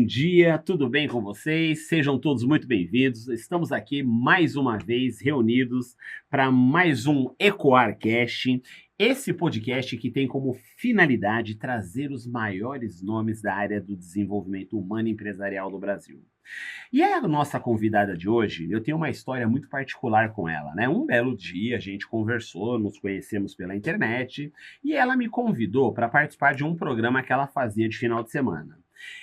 dia, tudo bem com vocês? Sejam todos muito bem-vindos. Estamos aqui mais uma vez reunidos para mais um EcoarCast, esse podcast que tem como finalidade trazer os maiores nomes da área do desenvolvimento humano e empresarial do Brasil. E a nossa convidada de hoje, eu tenho uma história muito particular com ela, né? Um belo dia a gente conversou, nos conhecemos pela internet e ela me convidou para participar de um programa que ela fazia de final de semana.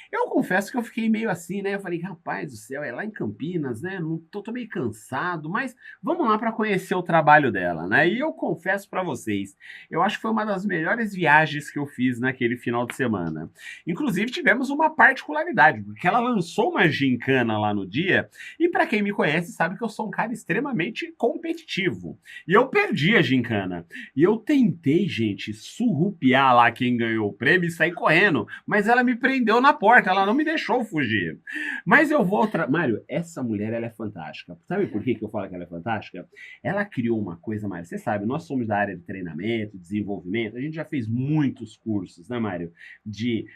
Eu confesso que eu fiquei meio assim, né? Eu falei, rapaz do céu, é lá em Campinas, né? Não tô meio cansado, mas vamos lá para conhecer o trabalho dela, né? E eu confesso para vocês, eu acho que foi uma das melhores viagens que eu fiz naquele final de semana. Inclusive, tivemos uma particularidade, porque ela lançou uma gincana lá no dia, e para quem me conhece sabe que eu sou um cara extremamente competitivo. E eu perdi a gincana. E eu tentei, gente, surrupiar lá quem ganhou o prêmio e sair correndo, mas ela me prendeu na porta, ela não me deixou fugir. Mas eu vou... Mário, essa mulher, ela é fantástica. Sabe por que eu falo que ela é fantástica? Ela criou uma coisa, Mário, você sabe, nós somos da área de treinamento, desenvolvimento, a gente já fez muitos cursos, né, Mário? De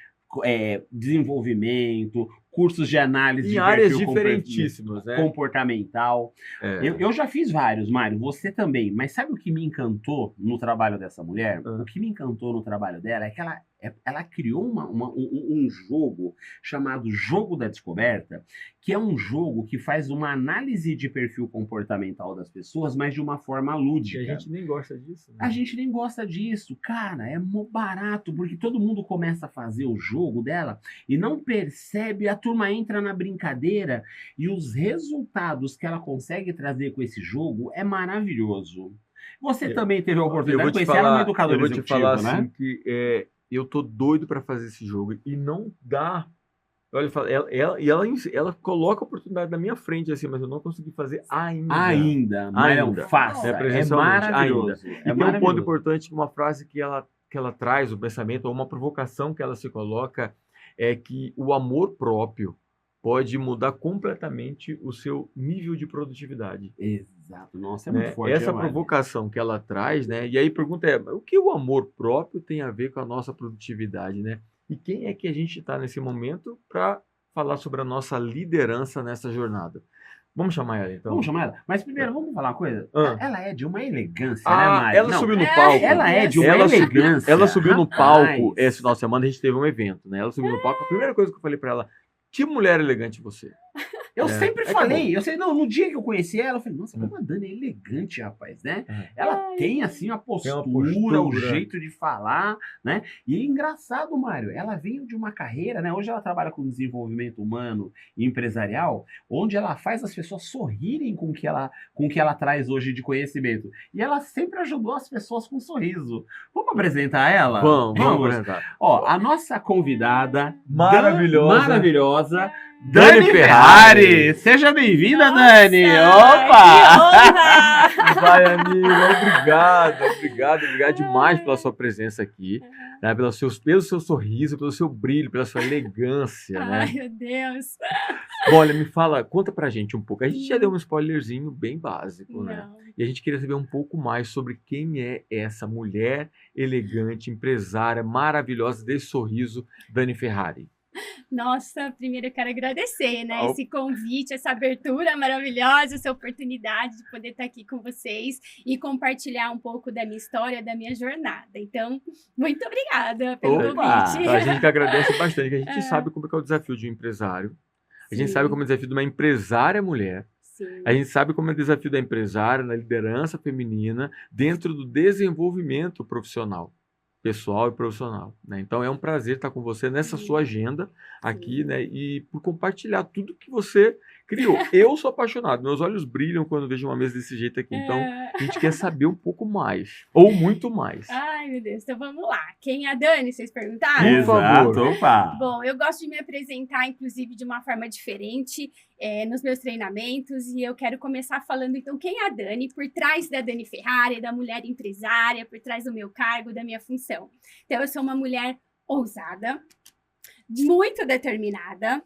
desenvolvimento, cursos de análise em de áreas perfil diferentíssimas, né? comportamental. Eu já fiz vários, Mário, você também. Mas sabe o que me encantou no trabalho dessa mulher? O que me encantou no trabalho dela é que ela criou um jogo chamado Jogo da Descoberta, que é um jogo que faz uma análise de perfil comportamental das pessoas, mas de uma forma lúdica. E a gente nem gosta disso, né? A gente nem gosta disso. Cara, é barato, porque todo mundo começa a fazer o jogo dela e não percebe, a turma entra na brincadeira e os resultados que ela consegue trazer com esse jogo é maravilhoso. Você também teve a oportunidade de conhecer ela no educador executivo, eu vou te falar né? assim que eu tô doido para fazer esse jogo e não dá. Olha, ela coloca a oportunidade na minha frente assim, mas eu não consegui fazer ainda. Mas não faça. É maravilhoso. E tem um ponto importante, uma frase que ela traz, o pensamento, ou uma provocação que ela se coloca, é que o amor próprio pode mudar completamente o seu nível de produtividade. Exato. Nossa, é muito forte. Essa provocação que ela traz, né? E aí a pergunta é, o que o amor próprio tem a ver com a nossa produtividade, né? E quem é que a gente está nesse momento para falar sobre a nossa liderança nessa jornada? Vamos chamar ela, então? Vamos chamar ela. Mas primeiro, vamos falar uma coisa? Ela é de uma elegância, né, Mari? Ela subiu no palco. Ela é de uma elegância. Esse final de semana, a gente teve um evento, né? Ela subiu no palco. A primeira coisa que eu falei para ela, que mulher elegante você. Eu sempre falei, no dia que eu conheci ela, eu falei, nossa, como a Dani é elegante, rapaz, né? Ela tem, assim, a postura, o jeito de falar, né? E é engraçado, Mário, ela veio de uma carreira, né? Hoje ela trabalha com desenvolvimento humano e empresarial, onde ela faz as pessoas sorrirem com o que ela traz hoje de conhecimento. E ela sempre ajudou as pessoas com um sorriso. Vamos apresentar ela? Vamos apresentar. Ó, a nossa convidada maravilhosa, Dani Ferrari! Seja bem-vinda, Dani! Opa! Vai, amiga! Obrigado demais pela sua presença aqui, né? Pelo seu sorriso, pelo seu brilho, pela sua elegância, né? Ai, meu Deus! Bom, olha, me fala, conta pra gente um pouco. A gente já deu um spoilerzinho bem básico, né? E a gente queria saber um pouco mais sobre quem é essa mulher elegante, empresária, maravilhosa, desse sorriso, Dani Ferrari. Nossa, primeiro eu quero agradecer, né? Esse convite, essa abertura maravilhosa, essa oportunidade de poder estar aqui com vocês e compartilhar um pouco da minha história, da minha jornada. Então, muito obrigada pelo convite. A gente que agradece bastante, que a gente sabe como é o desafio de um empresário. A gente sabe como é o desafio de uma empresária mulher. Sim. A gente sabe como é o desafio da empresária na liderança feminina dentro do desenvolvimento profissional. Pessoal e profissional, né? Então é um prazer estar com você nessa sua agenda aqui, né? E por compartilhar tudo que você criou. Eu sou apaixonado, meus olhos brilham quando vejo uma mesa desse jeito aqui. Então a gente quer saber um pouco mais, ou muito mais. Ai, meu Deus, então vamos lá. Quem é a Dani, vocês perguntaram? Por favor. Opa. Bom, eu gosto de me apresentar, inclusive, de uma forma diferente nos meus treinamentos, e eu quero começar falando, então, quem é a Dani, por trás da Dani Ferrari, da mulher empresária, por trás do meu cargo, da minha função. Então, eu sou uma mulher ousada, muito determinada,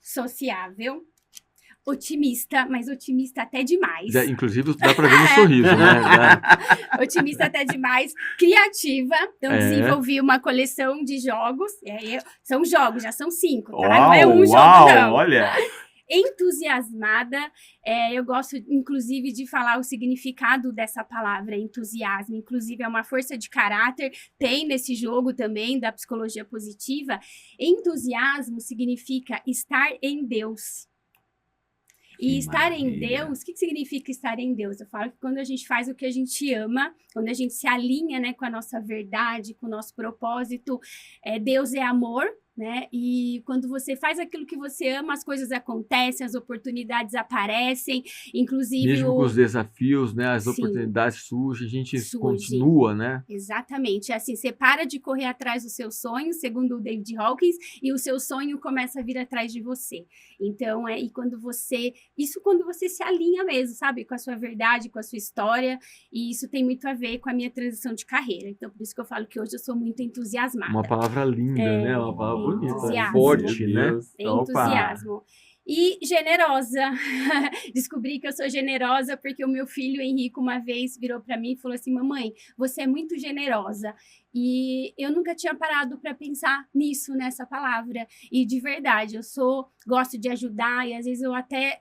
sociável, otimista, mas otimista até demais. Inclusive, dá para ver no sorriso, né? Otimista até demais, criativa. Então, desenvolvi uma coleção de jogos. São jogos, já são 5, tá? Não é um jogo, não. Olha! Entusiasmada, eu gosto, inclusive, de falar o significado dessa palavra, entusiasmo. Inclusive, é uma força de caráter, tem nesse jogo também, da psicologia positiva. Entusiasmo significa estar em Deus. E estar em Deus, o que significa estar em Deus? Eu falo que quando a gente faz o que a gente ama, quando a gente se alinha, né, com a nossa verdade, com o nosso propósito, Deus é amor, né? E quando você faz aquilo que você ama, as coisas acontecem, as oportunidades aparecem, inclusive... Mesmo com os desafios, né? As oportunidades surgem, a gente continua, né? Exatamente. Assim, você para de correr atrás dos seus sonhos, segundo o David Hawkins, e o seu sonho começa a vir atrás de você. Então, quando você se alinha mesmo, sabe? Com a sua verdade, com a sua história, e isso tem muito a ver com a minha transição de carreira. Então, por isso que eu falo que hoje eu sou muito entusiasmada. Uma palavra linda, né? Uma palavra bonita, entusiasmo. Forte, né? Entusiasmo. E generosa. Descobri que eu sou generosa porque o meu filho Henrique uma vez virou para mim e falou assim: mamãe, você é muito generosa. E eu nunca tinha parado para pensar nisso, nessa palavra. E de verdade, gosto de ajudar e às vezes eu até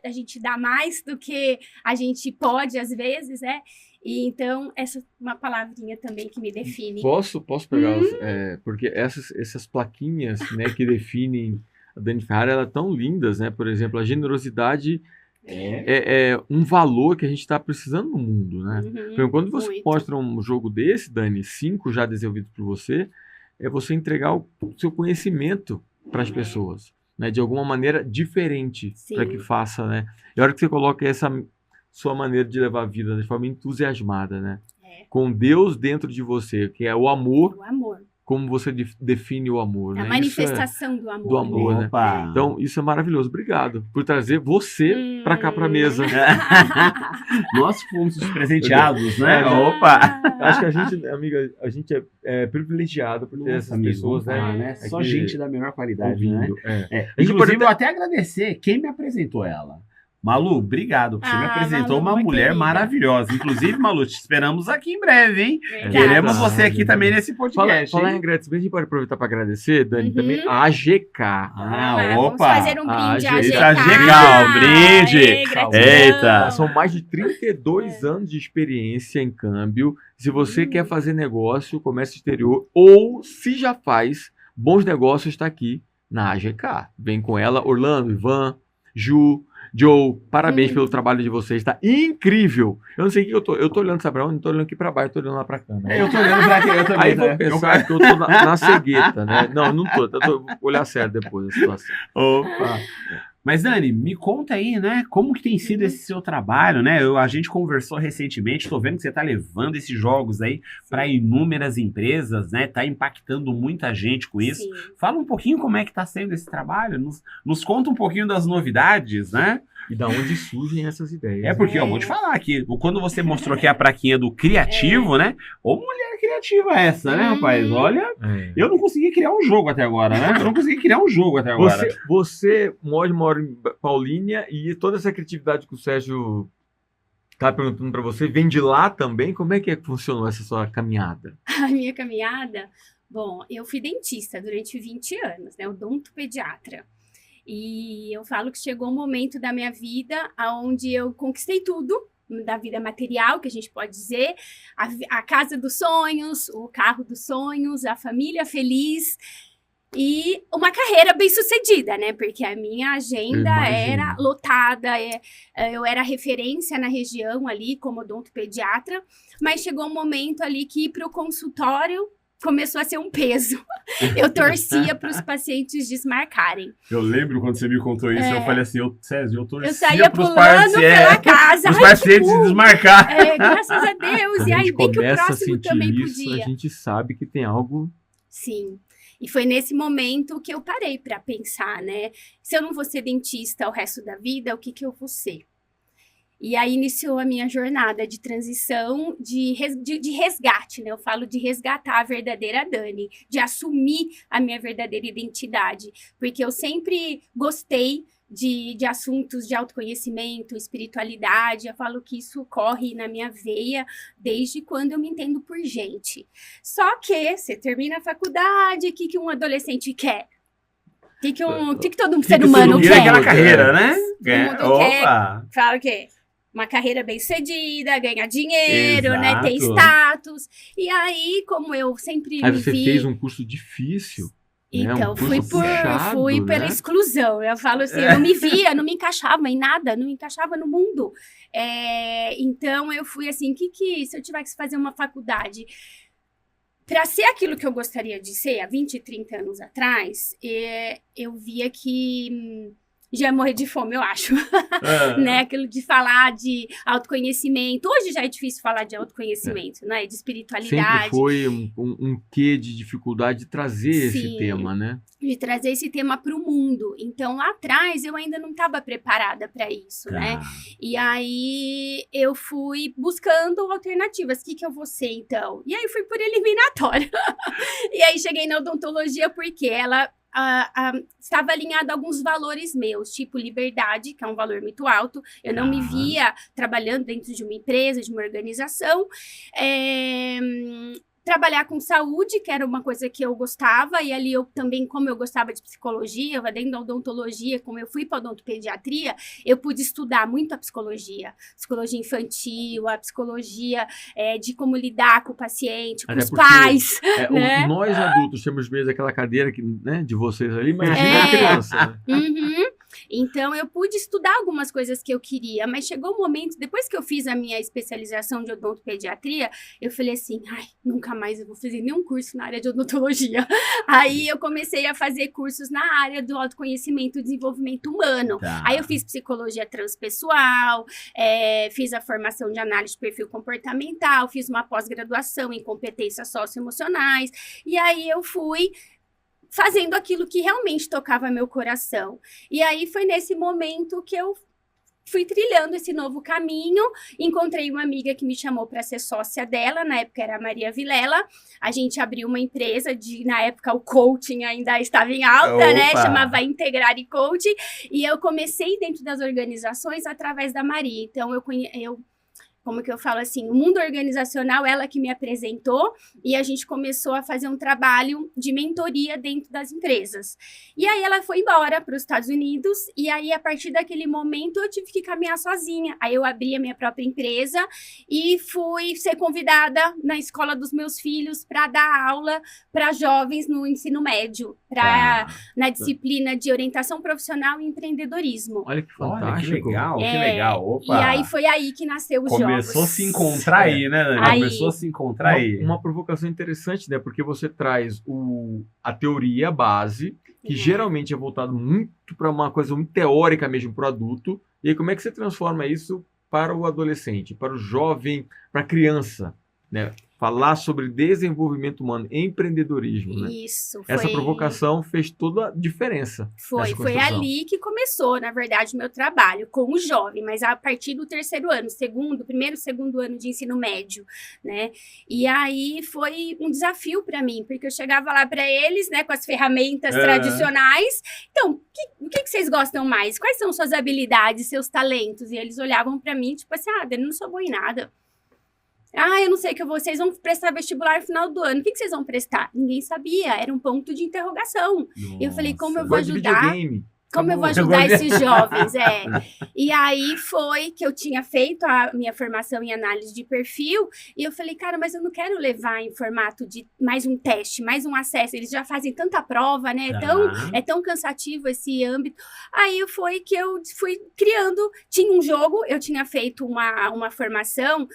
a gente dá mais do que a gente pode às vezes, né? E então, essa é uma palavrinha também que me define. Posso pegar, porque essas plaquinhas, né, que definem a Dani Ferrari, elas tão lindas, né? Por exemplo, a generosidade é um valor que a gente está precisando no mundo, né? Então, quando você mostra um jogo desse, Dani, 5 já desenvolvidos por você, é você entregar o seu conhecimento para as pessoas, né? De alguma maneira diferente, para que faça, né? E a hora que você coloca essa sua maneira de levar a vida de forma entusiasmada, né? Com Deus dentro de você, que é o amor. O amor. Como você define o amor, né? A manifestação do amor. Do amor, né? Então, isso é maravilhoso. Obrigado por trazer você para cá, para a mesa. Nós fomos despresenteados, né? Acho que a gente, amiga, a gente é privilegiado por ter essas pessoas, né? Só gente da melhor qualidade, ouvindo, né? Inclusive, eu até agradecer quem me apresentou ela. Malu, obrigado, porque você me apresentou uma mulher querida. maravilhosa. Inclusive, Malu, te esperamos aqui em breve, hein? Verdade. Queremos você aqui também nesse podcast. Falar em agradecimento, a gente pode aproveitar para agradecer, Dani, também a AGK. Vamos fazer um brinde à AGK. AGK, um brinde. Eita. São mais de 32 anos de experiência em câmbio. Se você quer fazer negócio, comércio exterior, ou se já faz, Bons Negócios está aqui na AGK. Vem com ela, Orlando, Ivan, Ju, Joe, parabéns pelo trabalho de vocês, tá incrível. Eu não sei o que eu tô olhando, sabe pra onde? Não tô olhando aqui pra baixo, eu tô olhando lá pra câmera. Eu tô olhando pra aqui, eu também. Aí vou pensar que eu tô na cegueta, né? Não tô, vou olhar sério depois da situação. Opa! Mas, Dani, me conta aí, né, como que tem sido esse seu trabalho, né? A gente conversou recentemente, tô vendo que você tá levando esses jogos aí para inúmeras empresas, né? Tá impactando muita gente com isso. Sim. Fala um pouquinho como é que tá sendo esse trabalho, nos conta um pouquinho das novidades, né? E da onde surgem essas ideias. Porque eu vou te falar aqui, quando você mostrou aqui a plaquinha do criativo, né? Ô mulher criativa essa, né, rapaz? Olha, eu não consegui criar um jogo até agora, né? Você mora em Paulínia e toda essa criatividade que o Sérgio tá perguntando para você, vem de lá também? Como é que funcionou essa sua caminhada? A minha caminhada? Bom, eu fui dentista durante 20 anos, né? Odontopediatra. E eu falo que chegou um momento da minha vida onde eu conquistei tudo, da vida material, que a gente pode dizer, a casa dos sonhos, o carro dos sonhos, a família feliz e uma carreira bem sucedida, né? Porque a minha agenda era lotada, eu era referência na região ali como odontopediatra, mas chegou um momento ali que ir para o consultório começou a ser um peso. Eu torcia para os pacientes desmarcarem. Eu lembro quando você me contou isso, eu falei assim, César, eu torcia saía pulando pela casa. Os pacientes desmarcar. Graças a Deus. E aí, bem que o próximo também podia. A gente sabe que tem algo... Sim. E foi nesse momento que eu parei para pensar, né? Se eu não vou ser dentista o resto da vida, o que eu vou ser? E aí iniciou a minha jornada de transição, de resgate, né? Eu falo de resgatar a verdadeira Dani, de assumir a minha verdadeira identidade. Porque eu sempre gostei de assuntos de autoconhecimento, espiritualidade. Eu falo que isso corre na minha veia desde quando eu me entendo por gente. Só que você termina a faculdade, o que um adolescente quer? O que todo ser humano quer? Aquela carreira, né? Todo mundo quer. Fala o quê? Uma carreira bem-sucedida, ganhar dinheiro, né? Ter status. E aí, como eu sempre Aí você fez um curso difícil. Então, fui pela exclusão. Eu falo assim, eu não me via, não me encaixava em nada, não me encaixava no mundo. Então, eu fui assim, se eu tivesse que fazer uma faculdade para ser aquilo que eu gostaria de ser, há 20, 30 anos atrás, eu via que já ia morrer de fome, eu acho. Né? Aquilo de falar de autoconhecimento. Hoje já é difícil falar de autoconhecimento, né? De espiritualidade. Sempre foi um quê de dificuldade de trazer esse tema, né? De trazer esse tema para o mundo. Então, lá atrás, eu ainda não estava preparada para isso, né? E aí, eu fui buscando alternativas. O que eu vou ser, então? E aí, fui por eliminatória. E aí, cheguei na odontologia porque ela estava alinhada a alguns valores meus, tipo liberdade, que é um valor muito alto. Eu não me via trabalhando dentro de uma empresa, de uma organização. Trabalhar com saúde, que era uma coisa que eu gostava, e ali eu também, como eu gostava de psicologia, eu dentro da odontologia, como eu fui para odontopediatria, eu pude estudar muito a psicologia infantil, a psicologia de como lidar com o paciente, com os pais. Né? Nós adultos temos mesmo aquela cadeira que, né, de vocês ali, mas a criança. Né? Uhum. Então, eu pude estudar algumas coisas que eu queria, mas chegou um momento, depois que eu fiz a minha especialização de odontopediatria, eu falei assim, nunca mais eu vou fazer nenhum curso na área de odontologia. Aí, eu comecei a fazer cursos na área do autoconhecimento e desenvolvimento humano. Aí, eu fiz psicologia transpessoal, fiz a formação de análise de perfil comportamental, fiz uma pós-graduação em competências socioemocionais, e aí eu fui fazendo aquilo que realmente tocava meu coração. E aí foi nesse momento que eu fui trilhando esse novo caminho, encontrei uma amiga que me chamou para ser sócia dela, na época era a Maria Vilela, a gente abriu uma empresa, na época o coaching ainda estava em alta, né, chamava Integrar e Coaching, e eu comecei dentro das organizações através da Maria, então como que eu falo assim, o mundo organizacional, ela que me apresentou, e a gente começou a fazer um trabalho de mentoria dentro das empresas. E aí ela foi embora para os Estados Unidos, e aí a partir daquele momento eu tive que caminhar sozinha. Aí eu abri a minha própria empresa e fui ser convidada na escola dos meus filhos para dar aula para jovens no ensino médio, na disciplina de orientação profissional e empreendedorismo. Olha que fantástico. Olha, que legal, que legal. Opa. E aí foi aí que nasceu os jovens. Começou a se encontrar aí, né, Dani? Começou a se encontrar aí. Uma provocação interessante, né? Porque você traz a teoria, a base, que geralmente é voltado muito para uma coisa muito teórica mesmo para o adulto. E aí, como é que você transforma isso para o adolescente, para o jovem, para a criança, né? Falar sobre desenvolvimento humano, empreendedorismo, né? Isso. Essa provocação fez toda a diferença. Foi ali que começou, na verdade, o meu trabalho com o jovem, mas a partir do terceiro ano, segundo ano de ensino médio, né? E aí foi um desafio para mim, porque eu chegava lá para eles, né, com as ferramentas tradicionais. Então, o que vocês gostam mais? Quais são suas habilidades, seus talentos? E eles olhavam para mim, tipo assim, Dani, não sou boa em nada. Eu não sei o que vocês vão prestar vestibular no final do ano. O que vocês vão prestar? Ninguém sabia, era um ponto de interrogação. Eu falei, como eu vou ajudar? Como eu vou ajudar esses jovens? E aí foi que eu tinha feito a minha formação em análise de perfil, e eu falei, cara, mas eu não quero levar em formato de mais um teste, mais um acesso. Eles já fazem tanta prova, né? É tão cansativo esse âmbito. Aí foi que eu fui criando, tinha um jogo, eu tinha feito uma formação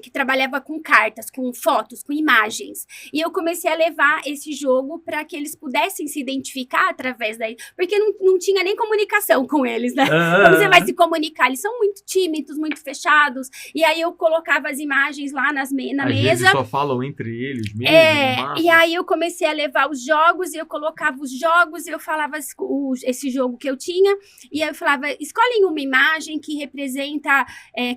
que trabalhava com cartas, com fotos, com imagens. E eu comecei a levar esse jogo para que eles pudessem se identificar através daí, porque não tinha nem comunicação com eles, né? Como você vai se comunicar? Eles são muito tímidos, muito fechados. E aí eu colocava as imagens lá na mesa. Às vezes só falam entre eles mesmo. E aí eu comecei a levar os jogos, e eu colocava os jogos, e eu falava esse jogo que eu tinha, e aí eu falava, escolhem uma imagem que representa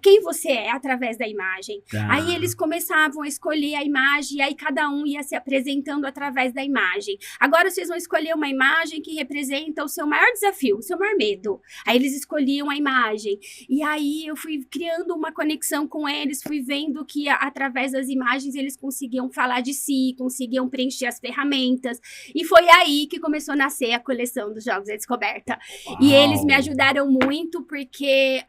quem você é através da imagem. Tá. Aí eles começavam a escolher a imagem, e aí cada um ia se apresentando através da imagem. Agora vocês vão escolher uma imagem que representa o seu maior desafio, o seu maior medo. Aí eles escolhiam a imagem. E aí eu fui criando uma conexão com eles, fui vendo que através das imagens eles conseguiam falar de si, conseguiam preencher as ferramentas. E foi aí que começou a nascer a coleção dos Jogos da Descoberta. Uau. E eles me ajudaram muito porque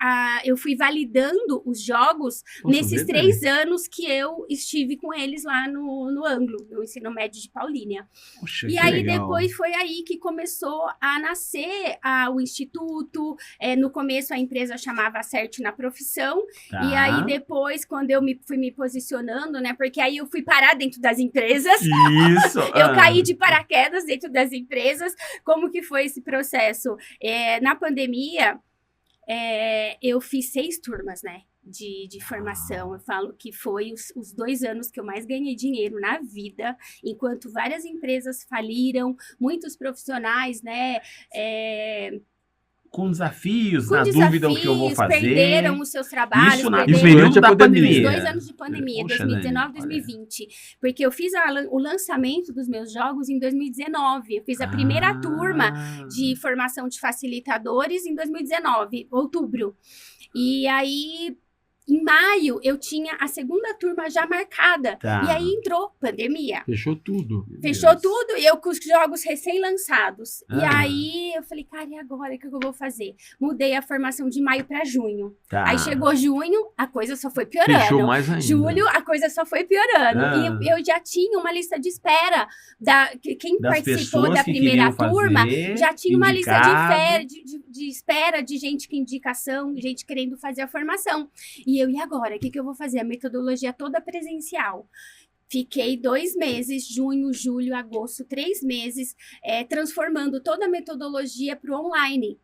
eu fui validando os jogos nesses 3 anos que eu estive com eles lá no Anglo, no ensino médio de Paulínia. Poxa, E que aí legal. depois foi aí que começou a nascer o instituto. No começo a empresa chamava Acerte na Profissão. Tá. E aí depois, quando eu fui me posicionando, né? Porque aí eu fui parar dentro das empresas. Isso. Eu caí de paraquedas dentro das empresas. Como que foi esse processo? Na pandemia, eu fiz 6 turmas, né? De formação. Eu falo que foi os 2 anos que eu mais ganhei dinheiro na vida, enquanto várias empresas faliram, muitos profissionais, né? Com desafios, Com na dúvida o que eu vou fazer. perderam os seus trabalhos, Isso perderam durante a pandemia. pandemia. os 2 anos de pandemia, Poxa, 2019 e Dani, 2020. Porque eu fiz o lançamento dos meus jogos em 2019. Eu fiz a primeira turma de formação de facilitadores em 2019, outubro. E aí, em maio, eu tinha a segunda turma já marcada. Tá. E aí entrou pandemia. Fechou tudo. Fechou tudo e eu com os jogos recém-lançados. E Ah. aí eu falei, cara, e agora o que eu vou fazer? Mudei a formação de maio para junho. Tá. Aí chegou junho, a coisa só foi piorando. Fechou mais ainda. Julho, a coisa só foi piorando. Ah. E eu já tinha uma lista de espera. Quem Das participou pessoas da que primeira queriam turma fazer, já tinha uma lista indicado. de espera de gente que indicação, gente querendo fazer a formação. E eu, e agora? O que eu vou fazer? A metodologia toda presencial. Fiquei 2 meses, junho, julho, agosto, 3 meses, transformando toda a metodologia para o online.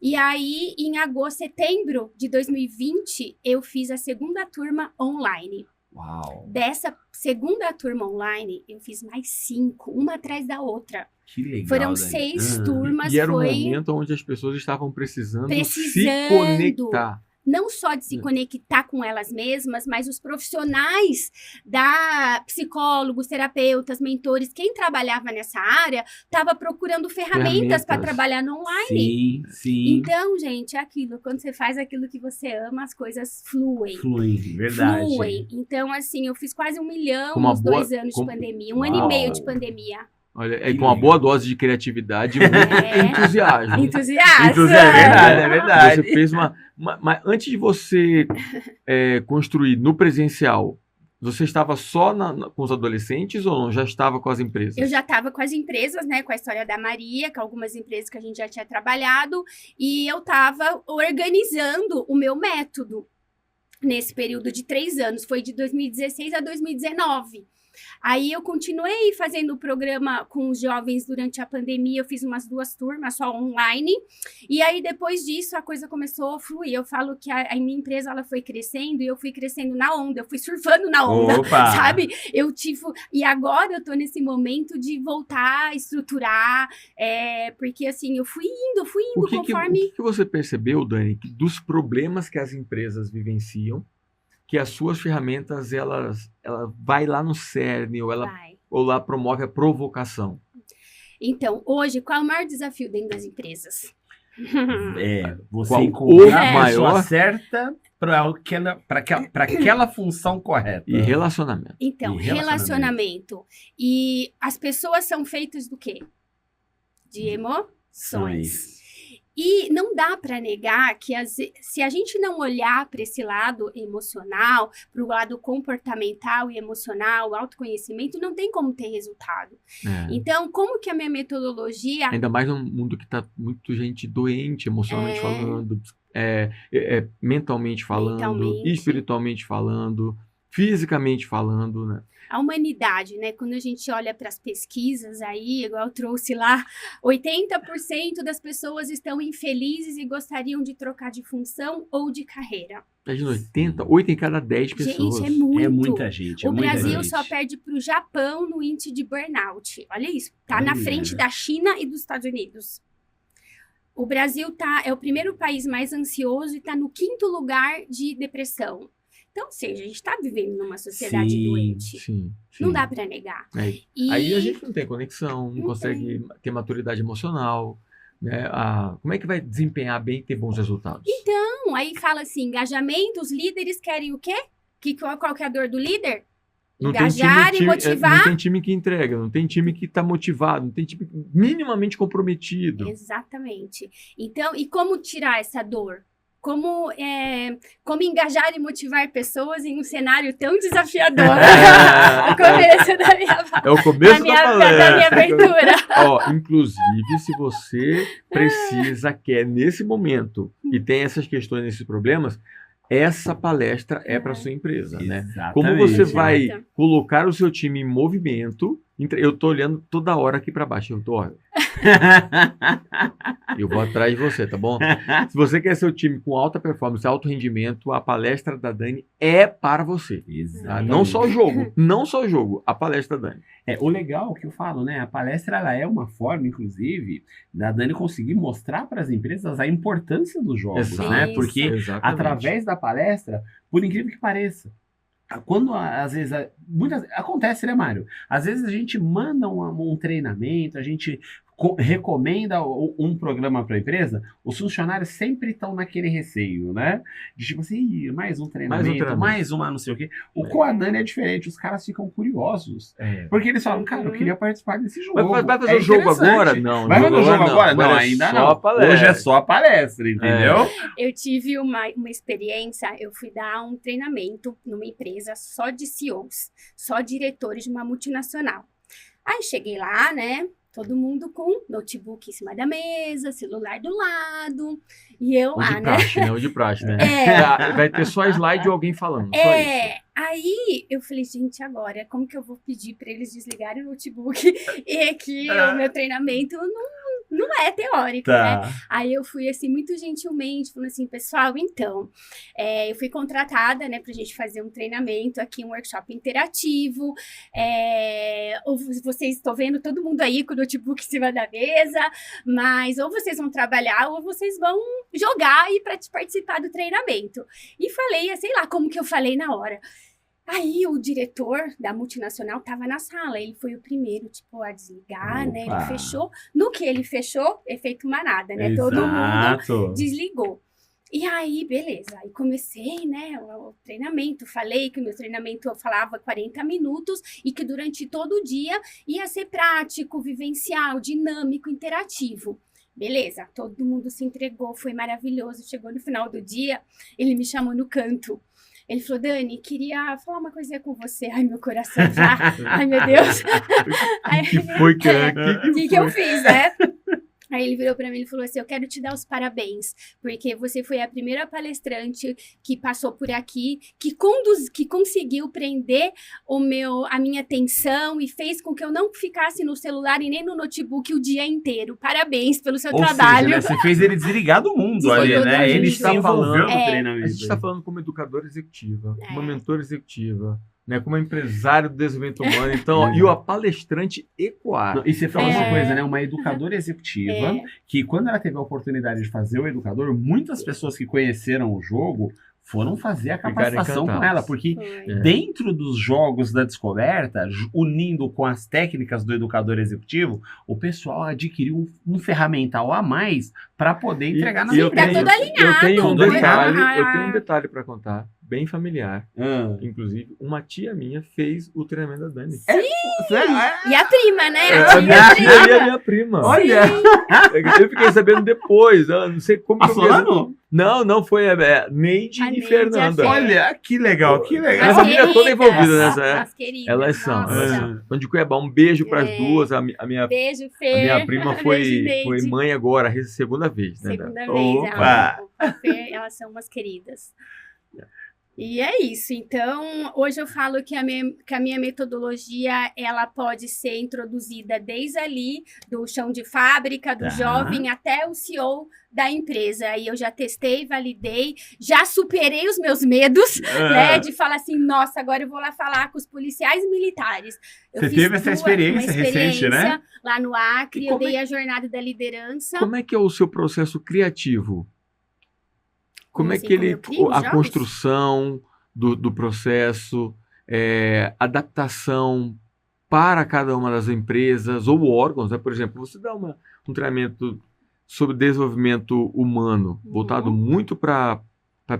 E aí, em agosto, setembro de 2020, eu fiz a segunda turma online. Uau, Dessa segunda turma online, eu fiz mais 5, uma atrás da outra. que legal. Foram Dani. 6 turmas. E era um foi momento onde as pessoas estavam precisando se Precisando. conectar. não só de se conectar com elas mesmas, mas os profissionais psicólogos, terapeutas, mentores, quem trabalhava nessa área, estava procurando ferramentas para trabalhar no online. Sim, sim. Então, gente, é aquilo. Quando você faz aquilo que você ama, as coisas fluem. Fluem, verdade. Fluem. Então, assim, eu fiz quase 1 milhão Com uma nos boa- 2 anos com- de pandemia. 1 ano e meio de Uau. pandemia. Olha, Que com uma legal. boa dose de criatividade e muito entusiasmo. Entusiasta. É verdade. Você fez mas antes de você construir no presencial, você estava só com os adolescentes ou não? Já estava com as empresas? Eu já estava com as empresas, né? Com a história da Maria, com algumas empresas que a gente já tinha trabalhado. E eu estava organizando o meu método nesse período de 3 anos. Foi de 2016 a 2019. Aí eu continuei fazendo o programa com os jovens durante a pandemia, eu fiz umas 2 turmas só online, e aí depois disso a coisa começou a fluir. Eu falo que a minha empresa ela foi crescendo e eu fui crescendo na onda, eu fui surfando na onda, Opa! sabe? E agora eu tô nesse momento de voltar a estruturar, porque assim, eu fui indo O conforme... que você percebeu, Dani, dos problemas que as empresas vivenciam, que as suas ferramentas, ela vai lá no cerne, Vai. ou lá promove a provocação? Então, hoje, qual é o maior desafio dentro das empresas? Você Qual encontrar o a pessoa maior? certa para aquela função correta. E relacionamento. Então, E relacionamento. E as pessoas são feitas do quê? De emoções. E não dá para negar que se a gente não olhar para esse lado emocional, para o lado comportamental e emocional, o autoconhecimento, não tem como ter resultado. É. Então, como que a minha metodologia... Ainda mais num mundo que está muito gente doente, emocionalmente falando, mentalmente falando, Mentalmente. espiritualmente falando, fisicamente falando, né? A humanidade, né? Quando a gente olha para as pesquisas aí, igual eu trouxe lá, 80% das pessoas estão infelizes e gostariam de trocar de função ou de carreira. Imagina, 8 em cada 10 pessoas. Gente, é muito. É muita gente. O Brasil gente. só perde para o Japão no índice de burnout. Olha isso. Tá na Olha. frente da China e dos Estados Unidos. O Brasil é o primeiro país mais ansioso e está no 5º lugar de depressão. Então, ou seja, a gente está vivendo numa sociedade Sim, doente. Sim. Não dá para negar. Aí a gente não tem conexão, não consegue ter maturidade emocional, né? Como é que vai desempenhar bem e ter bons resultados? Então, aí fala assim, engajamento, os líderes querem o quê? Qual que é a dor do líder? Engajar e motivar. Não tem time que entrega, não tem time que está motivado, não tem time minimamente comprometido. Exatamente. Então, e como tirar essa dor? Como engajar e motivar pessoas em um cenário tão desafiador? O começo da minha É o começo da minha abertura. Inclusive, se você quer nesse momento e tem essas questões, esses problemas, essa palestra é para sua empresa, né? Exatamente. Como você vai colocar o seu time em movimento? Eu estou olhando toda hora aqui para baixo. Eu vou atrás de você, tá bom? Se você quer seu time com alta performance, alto rendimento, a palestra da Dani é para você. Tá? Não só o jogo, a palestra da Dani. O legal que eu falo, né? A palestra ela é uma forma, inclusive, da Dani conseguir mostrar para as empresas a importância dos jogos, né? Porque através da palestra, por incrível que pareça, quando às vezes acontece, né, Mário? Às vezes a gente manda um treinamento, a gente recomenda um programa para a empresa, os funcionários sempre estão naquele receio, né? De tipo assim, mais um treinamento, mais uma não sei o quê. Com a Dani é diferente, os caras ficam curiosos. Porque eles falam, cara, eu queria participar desse jogo. Vai fazer o jogo agora? Não. Vai fazer o jogo agora? Não, ainda não. Hoje é só a palestra, entendeu? Eu tive uma experiência, eu fui dar um treinamento numa empresa só de CEOs, só diretores de uma multinacional. Aí cheguei lá, né? Todo mundo com notebook em cima da mesa, celular do lado. E eu lá, né? O de praxe, né? Vai ter só slide ou alguém falando. Só isso. Aí eu falei, gente, agora, como que eu vou pedir para eles desligarem o notebook? E aqui o meu treinamento não é teórico, né? Aí eu fui, assim, muito gentilmente, falando assim, pessoal, então, eu fui contratada, né, pra gente fazer um treinamento aqui, um workshop interativo. Vocês estão vendo todo mundo aí com o notebook em cima da mesa, mas ou vocês vão trabalhar ou vocês vão jogar e participar do treinamento. E falei, sei lá como que eu falei na hora. Aí o diretor da multinacional estava na sala, ele foi o primeiro, tipo, a desligar, né? Ele fechou. No que ele fechou, efeito manada, né? Exato. Todo mundo desligou. E aí, beleza. Aí comecei, né, o treinamento. Falei que o meu treinamento eu falava 40 minutos e que durante todo o dia ia ser prático, vivencial, dinâmico, interativo. Beleza, todo mundo se entregou, foi maravilhoso. Chegou no final do dia, ele me chamou no canto. Ele falou, Dani, queria falar uma coisinha com você. Ai, meu coração já. Ai, meu Deus. O que eu fiz, né? Aí ele virou para mim e falou assim, eu quero te dar os parabéns, porque você foi a primeira palestrante que passou por aqui, que conseguiu prender a minha atenção e fez com que eu não ficasse no celular e nem no notebook o dia inteiro. Parabéns pelo seu trabalho. Seja, né, você fez ele desligar do mundo ali, né? Ele se envolveu no treinamento. A gente está falando como educadora executiva, como mentora executiva, né, como empresário do desenvolvimento humano, então, e o palestrante ecoar. E você falou uma coisa, né, uma educadora executiva, que quando ela teve a oportunidade de fazer o educador, muitas pessoas que conheceram o jogo foram fazer a capacitação com ela, porque dentro dos jogos da descoberta, unindo com as técnicas do educador executivo, o pessoal adquiriu um ferramental a mais para poder entregar na empresa. Tudo alinhado. Eu tenho um detalhe para contar, bem familiar. Inclusive, uma tia minha fez o treinamento da Dani. Sim! E a prima, né? A minha prima. Olha! Eu fiquei sabendo depois, não sei como. A Solano? Não, foi Neide e Fernanda. Olha, que legal, que legal. A família toda envolvida nessa. As queridas. Elas são. Então, de Cuiabá, um beijo para as duas. Beijo, Fê. A minha prima foi mãe agora, a segunda vez. Né? Segunda vez. Opa! Elas são umas queridas. E é isso. Então, hoje eu falo que a minha metodologia, ela pode ser introduzida desde ali, do chão de fábrica, do jovem, até o CEO da empresa. Aí eu já testei, validei, já superei os meus medos, né? De falar assim, nossa, agora eu vou lá falar com os policiais militares. Você teve essa experiência recente, né? Lá no Acre, eu dei a jornada da liderança. Como é que é o seu processo criativo? Como é que a construção, do processo, adaptação para cada uma das empresas ou órgãos, né? Por exemplo, você dá um treinamento sobre desenvolvimento humano, voltado muito para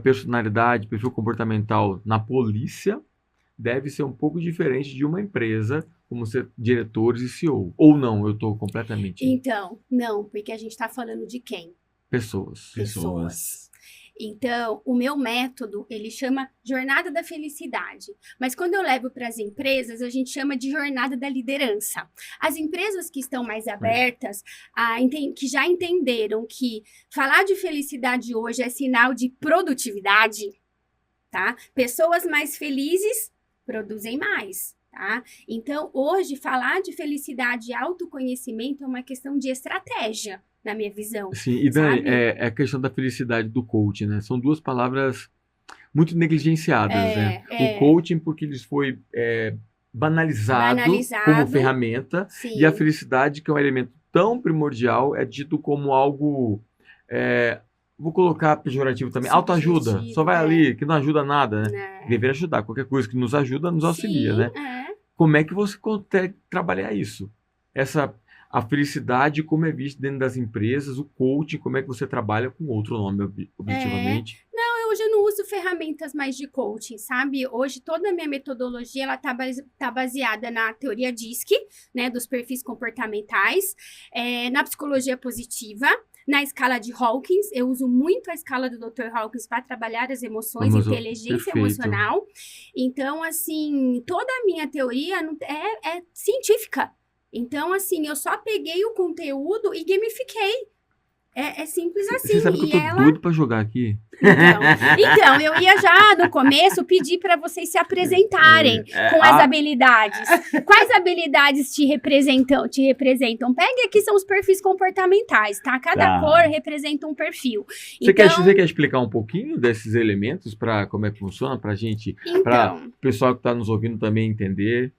personalidade, perfil comportamental na polícia, deve ser um pouco diferente de uma empresa como ser diretores e CEO. Ou não, eu estou completamente... Então, não, porque a gente está falando de quem? Pessoas. Então, o meu método, ele chama Jornada da Felicidade. Mas quando eu levo para as empresas, a gente chama de Jornada da Liderança. As empresas que estão mais abertas, que já entenderam que falar de felicidade hoje é sinal de produtividade, tá? Pessoas mais felizes produzem mais, tá? Então, hoje, falar de felicidade e autoconhecimento é uma questão de estratégia, na minha visão. Sim, e Dani, é a questão da felicidade do coaching, né? São duas palavras muito negligenciadas, né? O coaching, porque ele foi banalizado como ferramenta, sim. E a felicidade, que é um elemento tão primordial, é dito como algo, vou colocar pejorativo também, autoajuda, só vai ali, que não ajuda nada, né? Deveria ajudar, qualquer coisa que nos ajuda, nos auxilia, né? Como é que você consegue trabalhar isso? A felicidade, como é visto dentro das empresas, o coaching, como é que você trabalha com outro nome, objetivamente? Não, hoje eu não uso ferramentas mais de coaching, sabe? Hoje toda a minha metodologia, ela tá baseada na teoria DISC, né, dos perfis comportamentais, na psicologia positiva, na escala de Hawkins. Eu uso muito a escala do Dr. Hawkins para trabalhar as emoções, inteligência emocional. Então, assim, toda a minha teoria é científica. Então, assim, eu só peguei o conteúdo e gamifiquei. É simples assim. Você sabe que eu tô doido pra jogar aqui? Então, eu ia já, no começo, pedir para vocês se apresentarem com as habilidades. Quais habilidades te representam? Pegue aqui, são os perfis comportamentais, tá? Cada cor representa um perfil. Você quer explicar um pouquinho desses elementos, para como é que funciona, pra gente, para o pessoal que tá nos ouvindo também entender?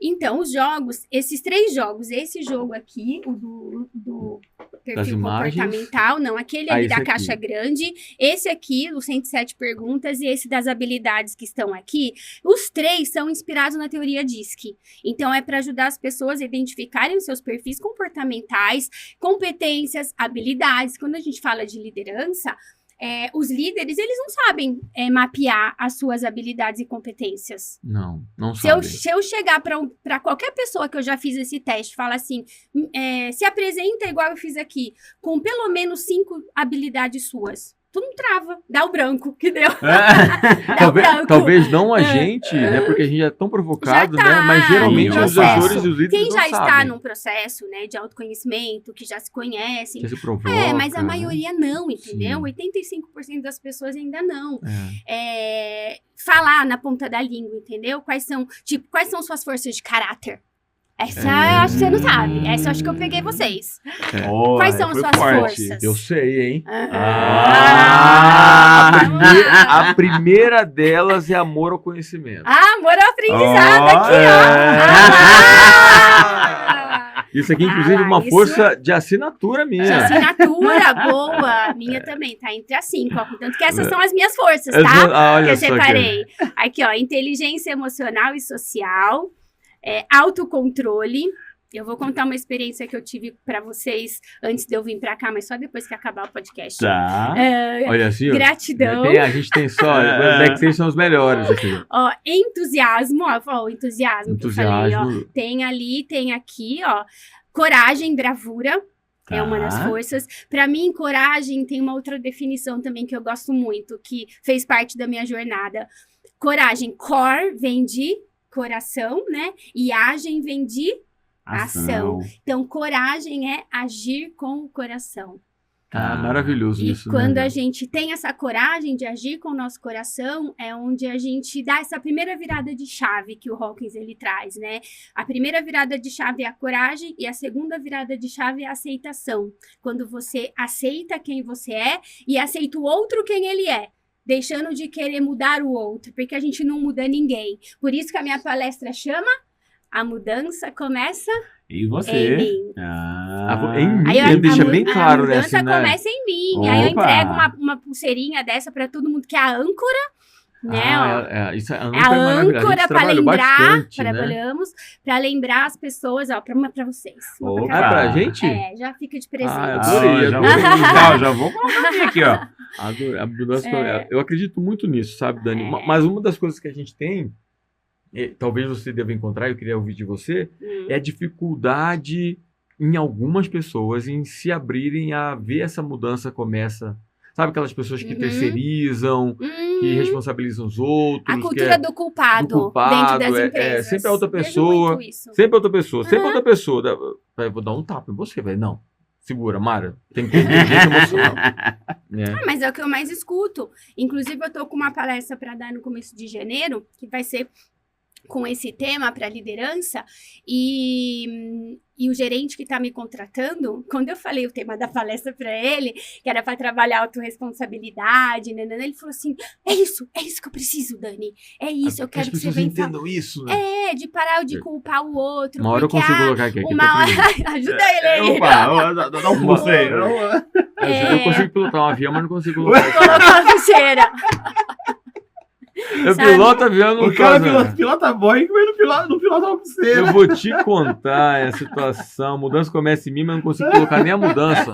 Então, os jogos, esses 3 jogos, esse jogo aqui, o do perfil comportamental, não, aquele ali da caixa grande, esse aqui, os 107 perguntas, e esse das habilidades que estão aqui, os 3 são inspirados na teoria DISC. Então, é para ajudar as pessoas a identificarem os seus perfis comportamentais, competências, habilidades. Quando a gente fala de liderança, os líderes, eles não sabem mapear as suas habilidades e competências. Não sabem. Se eu chegar para qualquer pessoa que eu já fiz esse teste, falar assim, se apresenta igual eu fiz aqui, com pelo menos 5 habilidades suas, tu não trava, dá o branco, que deu. Talvez não a gente, né? Porque a gente é tão provocado, né? Mas geralmente os gestores e os líderes quem não já sabem. está num processo, né, de autoconhecimento, que já se conhecem. Já se provoca, mas a maioria não, entendeu? Sim. 85% das pessoas ainda não. Falar na ponta da língua, entendeu? Quais são suas forças de caráter? Essa eu acho que você não sabe. Essa eu acho que eu peguei vocês. Quais são as suas forças? Eu sei, hein? A primeira delas é amor ao conhecimento. Amor ao aprendizado aqui, ó. Isso aqui, inclusive, é uma força de assinatura minha. De assinatura, boa. Minha também, tá entre as 5, ó. Portanto que essas são as minhas forças, tá? Que eu separei. Aqui, ó, inteligência emocional e social. Autocontrole. Eu vou contar uma experiência que eu tive para vocês antes de eu vir para cá, mas só depois que acabar o podcast. Tá. Olha assim, gratidão. A gente tem só, os que são os melhores aqui. Ó, entusiasmo, o entusiasmo que eu falei, ó. Tem ali, tem aqui, ó. Coragem, bravura. É uma das forças. Para mim, coragem tem uma outra definição também que eu gosto muito, que fez parte da minha jornada. Coragem, cor, vem de coração, né? E agem vem de ação. Então, coragem é agir com o coração. Maravilhoso isso. E quando a gente tem essa coragem de agir com o nosso coração, é onde a gente dá essa primeira virada de chave que o Hawkins ele traz, né? A primeira virada de chave é a coragem e a segunda virada de chave é a aceitação. Quando você aceita quem você é e aceita o outro quem ele é. Deixando de querer mudar o outro, porque a gente não muda ninguém. Por isso que a minha palestra chama A Mudança Começa em você. Em mim. Em mim, deixa bem claro, A né? mudança começa em mim. Aí eu entrego uma pulseirinha dessa para todo mundo, que é a âncora né? Isso é É a âncora para lembrar, bastante, né? trabalhamos para lembrar as pessoas, ó, para vocês. Opa. É pra gente? Já fica de presente. Adorei, já, adorei. já vou colocar aqui, ó. Adorei. A mudança, eu acredito muito nisso, sabe, Dani? Mas uma das coisas que a gente tem, talvez você deva encontrar, eu queria ouvir de você, é a dificuldade em algumas pessoas em se abrirem a ver essa mudança começa. Sabe aquelas pessoas que terceirizam, que responsabilizam os outros. A cultura do culpado dentro das empresas. Sempre a outra pessoa. Sempre a outra pessoa. Sempre a outra pessoa. Vou dar um tapa em você, velho. Não. Segura, Mara. Tem que ter inteligência emocional. Mas é o que eu mais escuto. Inclusive, eu tô com uma palestra para dar no começo de janeiro, que vai ser com esse tema para liderança, e o gerente que está me contratando, quando eu falei o tema da palestra para ele, que era para trabalhar autorresponsabilidade, ele falou assim, é isso que eu preciso, Dani, é isso, eu quero que você venha. Entendam isso, né? De parar de culpar o outro. Uma hora eu consigo colocar aqui. Ajuda ele aí. Opa, dá um pulso aí. Eu consigo pilotar um avião, mas não consigo colocar. Colocar a ficheira. Eu piloto avião no O cara pilota Boeing, mas não pilota uma pulseira. Eu vou te contar a situação. A mudança começa em mim, mas eu não consigo colocar nem a mudança.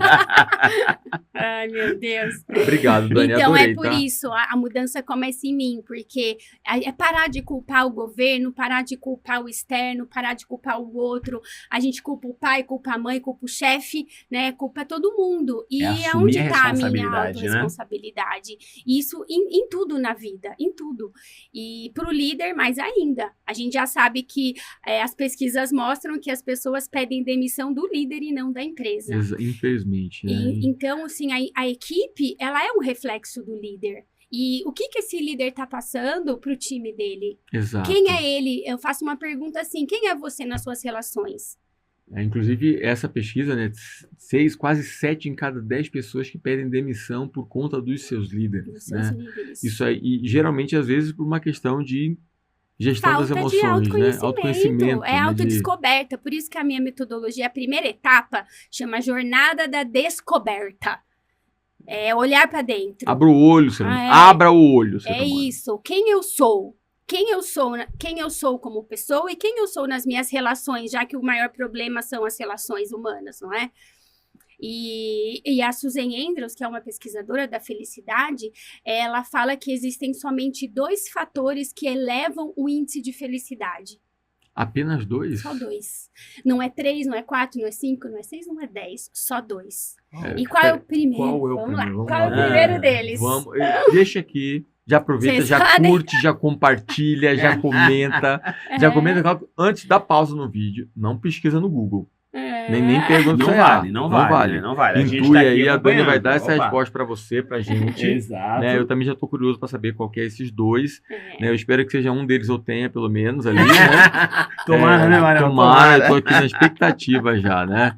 Ai, meu Deus. Obrigado, Dani. Então, adorei, por isso, a mudança começa em mim, porque é parar de culpar o governo, parar de culpar o externo, parar de culpar o outro. A gente culpa o pai, culpa a mãe, culpa o chefe, né? Culpa todo mundo. E é onde está a minha autorresponsabilidade. E isso em tudo na vida, em tudo. E para o líder, mais ainda. A gente já sabe que as pesquisas mostram que as pessoas pedem demissão do líder e não da empresa. Infelizmente, né? Então, assim, a equipe, ela é um reflexo do líder. E o que esse líder está passando para o time dele? Exato. Quem é ele? Eu faço uma pergunta assim, quem é você nas suas relações? Inclusive, essa pesquisa, né, quase 7 em cada 10 pessoas que pedem demissão por conta dos seus líderes. Isso aí, e geralmente, às vezes, por uma questão de gestão das emoções, né? Autoconhecimento. É autodescoberta. Por isso que a minha metodologia, a primeira etapa, chama Jornada da Descoberta. É olhar para dentro. Abra o olho, ser humano. Abra o olho, ser humano. Isso. Quem eu sou? Quem eu sou como pessoa e quem eu sou nas minhas relações, já que o maior problema são as relações humanas, não é? E a Susan Andrews, que é uma pesquisadora da felicidade, ela fala que existem somente 2 fatores que elevam o índice de felicidade. Apenas 2? Só 2. Não é 3, não é 4, não é 5, não é 6, não é 10. Só 2. E qual é o primeiro? Vamos lá. Qual é o primeiro deles? Deixa aqui. Já aproveita, já curte, já compartilha, já comenta. Já comenta antes da pausa no vídeo. Não pesquisa no Google. Nem pergunta. Não vale. Intui aí, a Dani vai dar essa resposta para você, pra gente. Exato. Né? Eu também já tô curioso para saber qual que é esses 2. Né? Eu espero que seja um deles eu tenha, pelo menos, ali, né? Tomara, né, Maria? Tomara, eu tô aqui na expectativa já, né?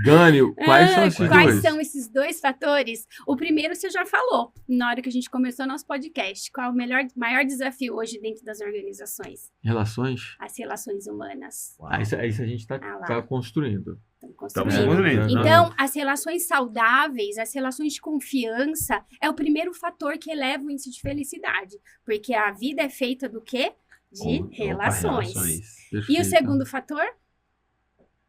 Dani, quais são esses 2? Quais são esses 2 fatores? O primeiro você já falou, na hora que a gente começou nosso podcast. Qual é o maior desafio hoje dentro das organizações? Relações? As relações humanas. Isso a gente está construindo. Estamos construindo. Então, as relações saudáveis, as relações de confiança, é o primeiro fator que eleva o índice de felicidade. Porque a vida é feita do quê? De relações. E o segundo fator?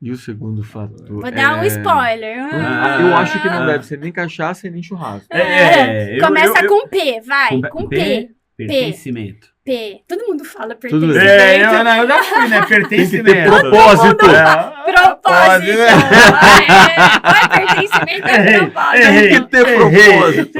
E o segundo fator? Vou dar um spoiler. Eu acho que não deve ser nem cachaça e nem churrasco. Começa com P, vai. Com P. Pertencimento. P. Todo mundo fala pertencimento. Eu já fui, né? Pertencimento. Propósito. Propósito. Pertencimento é propósito. Tem que ter propósito.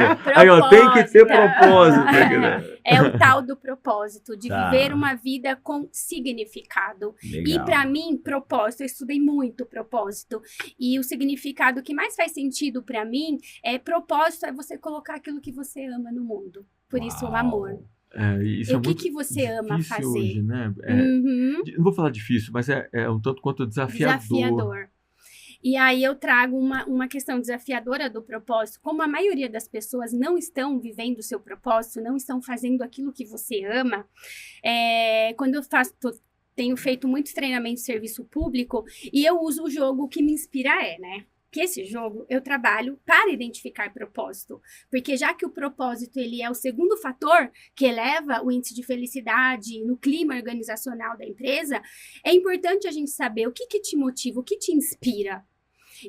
Tem que ter propósito. É o tal do propósito, de viver uma vida com significado. Legal. E para mim, propósito, eu estudei muito propósito. E o significado que mais faz sentido para mim propósito é você colocar aquilo que você ama no mundo. Por isso o amor. Isso o que você ama fazer? Hoje, né? Não vou falar difícil, mas é um tanto quanto desafiador. E aí eu trago uma questão desafiadora do propósito. Como a maioria das pessoas não estão vivendo o seu propósito, não estão fazendo aquilo que você ama, quando eu tenho feito muitos treinamentos de serviço público, e eu uso o jogo que me inspira, né? que esse jogo eu trabalho para identificar propósito, porque já que o propósito ele é o segundo fator que eleva o índice de felicidade no clima organizacional da empresa, é importante a gente saber o que te motiva, o que te inspira.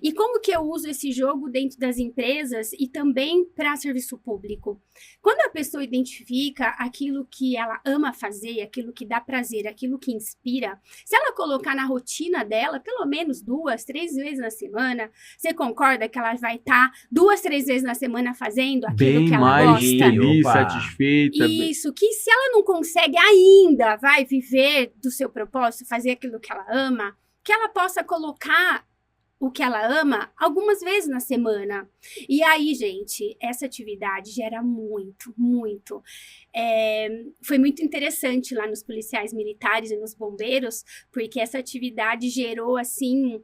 E como que eu uso esse jogo dentro das empresas e também para serviço público? Quando a pessoa identifica aquilo que ela ama fazer, aquilo que dá prazer, aquilo que inspira, se ela colocar na rotina dela, pelo menos 2, 3 vezes na semana, você concorda que ela vai estar 2, 3 vezes na semana fazendo aquilo Bem que ela mais gosta? feliz, Opa. satisfeita. Isso, que se ela não consegue ainda, vai viver do seu propósito, fazer aquilo que ela ama, que ela possa colocar o que ela ama algumas vezes na semana. E aí, gente, essa atividade gera muito. Foi muito interessante lá nos policiais militares e nos bombeiros, porque essa atividade gerou, assim,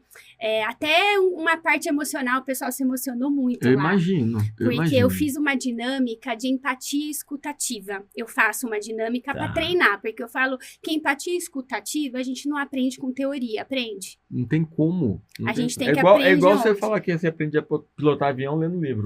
até uma parte emocional, o pessoal se emocionou muito Eu lá. imagino. Porque eu fiz uma dinâmica de empatia escutativa. Eu faço uma dinâmica para treinar, porque eu falo que empatia escutativa a gente não aprende com teoria, aprende. Não tem como. A gente tem é que igual, aprender É igual você onde? falar que você aprende a pilotar avião lendo livro.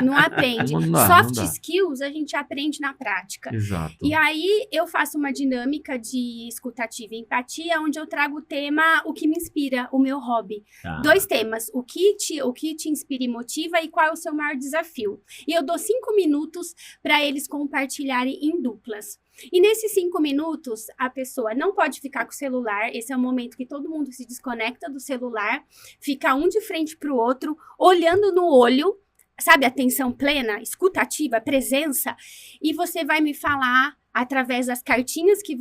Não aprende. Não dá, Soft não dá. skills a gente aprende na prática. Exato. E aí eu faço uma dinâmica de escutativa e empatia, onde eu trago o tema o que me inspira, o meu hobby. Tá. 2 temas, o que te inspira e motiva e qual é o seu maior desafio. E eu dou 5 minutos para eles compartilharem em duplas. E nesses 5 minutos, a pessoa não pode ficar com o celular, esse é o momento que todo mundo se desconecta do celular, fica um de frente para o outro, olhando no olho, sabe, atenção plena, escutativa, presença, e você vai me falar através das cartinhas que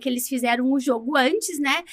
eles fizeram o jogo antes, né?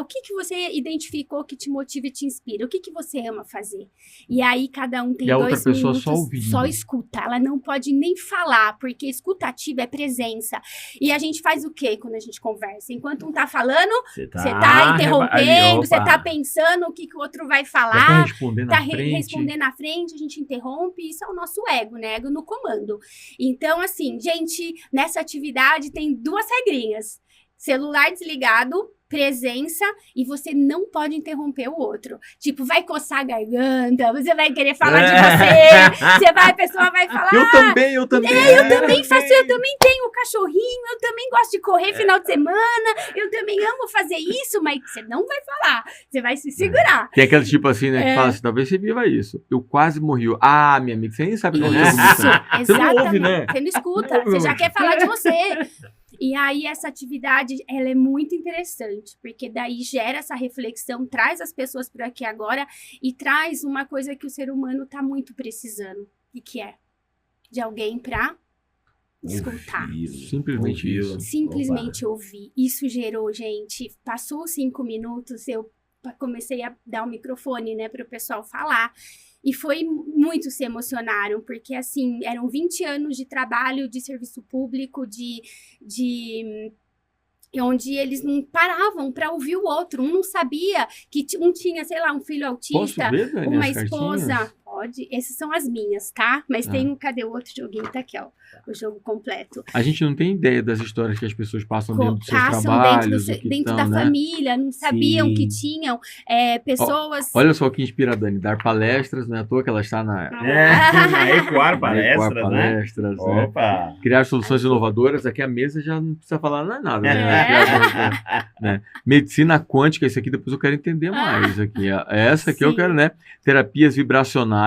O que você identificou que te motiva e te inspira? O que você ama fazer? E aí cada um tem E a 2 outra pessoa minutos, só ouvindo. só escuta. Ela não pode nem falar, porque escutativa é presença. E a gente faz o quê quando a gente conversa? Enquanto um tá falando, você tá interrompendo, você tá pensando o que o outro vai Já falar. tá respondendo Tá na frente. respondendo na frente, a gente interrompe, isso é o nosso ego, né? Ego no comando. Então, assim, gente, nessa atividade tem 2 regrinhas. Celular desligado, presença, e você não pode interromper o outro. Tipo, vai coçar a garganta, você vai querer falar de você, a pessoa vai falar... Eu também. Eu também faço, eu também tenho um cachorrinho, eu também gosto de correr final de semana, eu também amo fazer isso, mas você não vai falar, você vai se segurar. Tem aquele tipo assim, né, que fala assim, talvez você viva isso. Eu quase morri. Ah, minha amiga, você nem sabe o que aconteceu comigo. Isso, Você não ouve, exatamente. né? Você não escuta, você já quer falar de você. E aí essa atividade, ela é muito interessante, porque daí gera essa reflexão, traz as pessoas para aqui agora e traz uma coisa que o ser humano está muito precisando, e que é de alguém para escutar. Simplesmente isso. Simplesmente ouvir. Isso gerou, gente, passou 5 minutos, eu comecei a dar o microfone, né, para o pessoal falar. E foi muito se emocionaram, porque, assim, eram 20 anos de trabalho, de serviço público, onde eles não paravam para ouvir o outro. Um não sabia que um tinha, sei lá, um filho autista, Posso ver, Dani, uma as esposa. cartinhas? Pode. Essas são as minhas, tá? Mas tem cadê o outro joguinho? Tá aqui, ó. O jogo completo. A gente não tem ideia das histórias que as pessoas passam dentro dos seus Passam trabalhos. dentro da família, não sabiam que tinham pessoas... Olha só que inspira a Dani, dar palestras, não é à toa que ela está na Ecoar palestras, né? palestras, né? Opa! Criar soluções inovadoras, aqui a mesa já não precisa falar nada, né? Medicina quântica, isso aqui depois eu quero entender mais aqui. Essa aqui eu quero, né? Terapias vibracionais.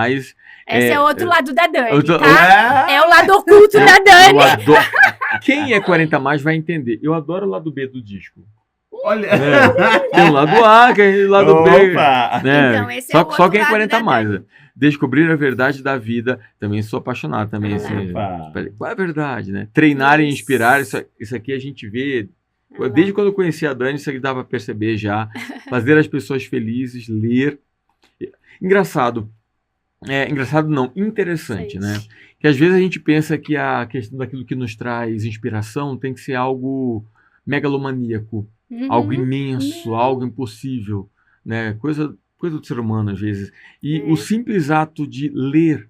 Esse é o outro lado da Dani, outro- tá? É o lado oculto da Dani. Eu adoro. Quem é 40 mais vai entender. Eu adoro o lado B do disco. Olha! Tem o lado A, que é o lado B. Opa! Né? Então, esse é o Só outro quem é lado 40 da mais. Dani. Né? Descobrir a verdade da vida. Também sou apaixonado também. Assim, Opa. qual é a verdade, né? Treinar e Isso. inspirar. Isso aqui a gente vê. Desde quando eu conheci a Dani, isso aqui dava para perceber já. Fazer as pessoas felizes, ler. Engraçado. Engraçado não, interessante, né? Que às vezes a gente pensa que a questão daquilo que nos traz inspiração tem que ser algo megalomaníaco, algo imenso, algo impossível, né? Coisa do ser humano às vezes. E o simples ato de ler,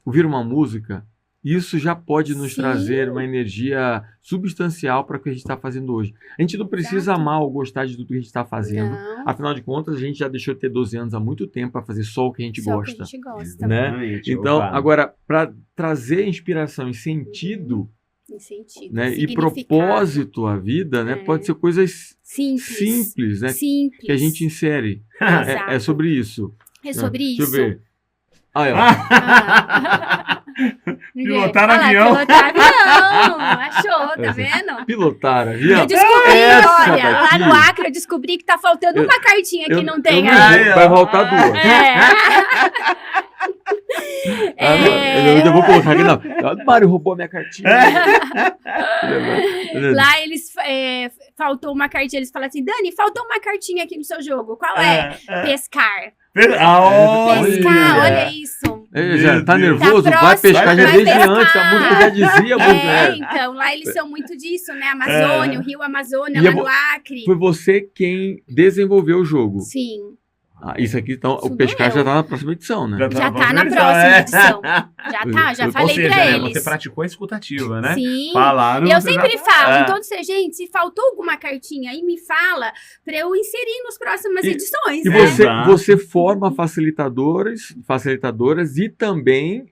ouvir uma música, isso já pode nos Sim. trazer uma energia substancial para o que a gente está fazendo hoje. A gente não precisa Exato. amar ou gostar de tudo que a gente está fazendo. Não, Afinal de contas, a gente já deixou de ter 12 anos há muito tempo para fazer só o que a gente só o que gosta. a gente gosta. Né? Exatamente. Então, Opa. agora, para trazer inspiração e sentido, Em sentido, né, e significado. propósito à vida, né, É. pode ser coisas Simples. simples, né, Simples. que a gente insere. Exato. É sobre isso. É sobre Deixa isso. eu ver. Aí, ó. Ah. Pilotar Olha lá, avião. Pilotar avião. Achou, tá vendo? Pilotar avião. Eu descobri, Essa olha, lá daqui. no Acre eu descobri que tá faltando uma cartinha que não tem eu aí. vou- vai voltar duas. É. Eu ainda vou colocar aqui, não. O Mário roubou a minha cartinha. Lá eles faltou uma cartinha, eles falam assim, Dani, faltou uma cartinha aqui no seu jogo. Qual é? Pescar. Pescar, olha isso. Já tá Meu Deus. nervoso? Tá Vai próximo, pescar já vai desde pescar. antes. A música já dizia muito. Então, lá eles são muito disso, né? Amazônia, o Rio Amazônia, E lá eu no vou- Acre. Foi você quem desenvolveu o jogo. Sim, Isso aqui, então, Isso o pescar doeu. já tá na próxima edição, né? já tá na próxima edição. Já tá, já Ou falei Ou seja, pra né, eles. você praticou a escutativa, né? Sim. Falaram. Eu você sempre já- falo, É. então, gente, se faltou alguma cartinha aí, me fala pra eu inserir nas próximas E- edições, E né? Exato. você forma facilitadoras e também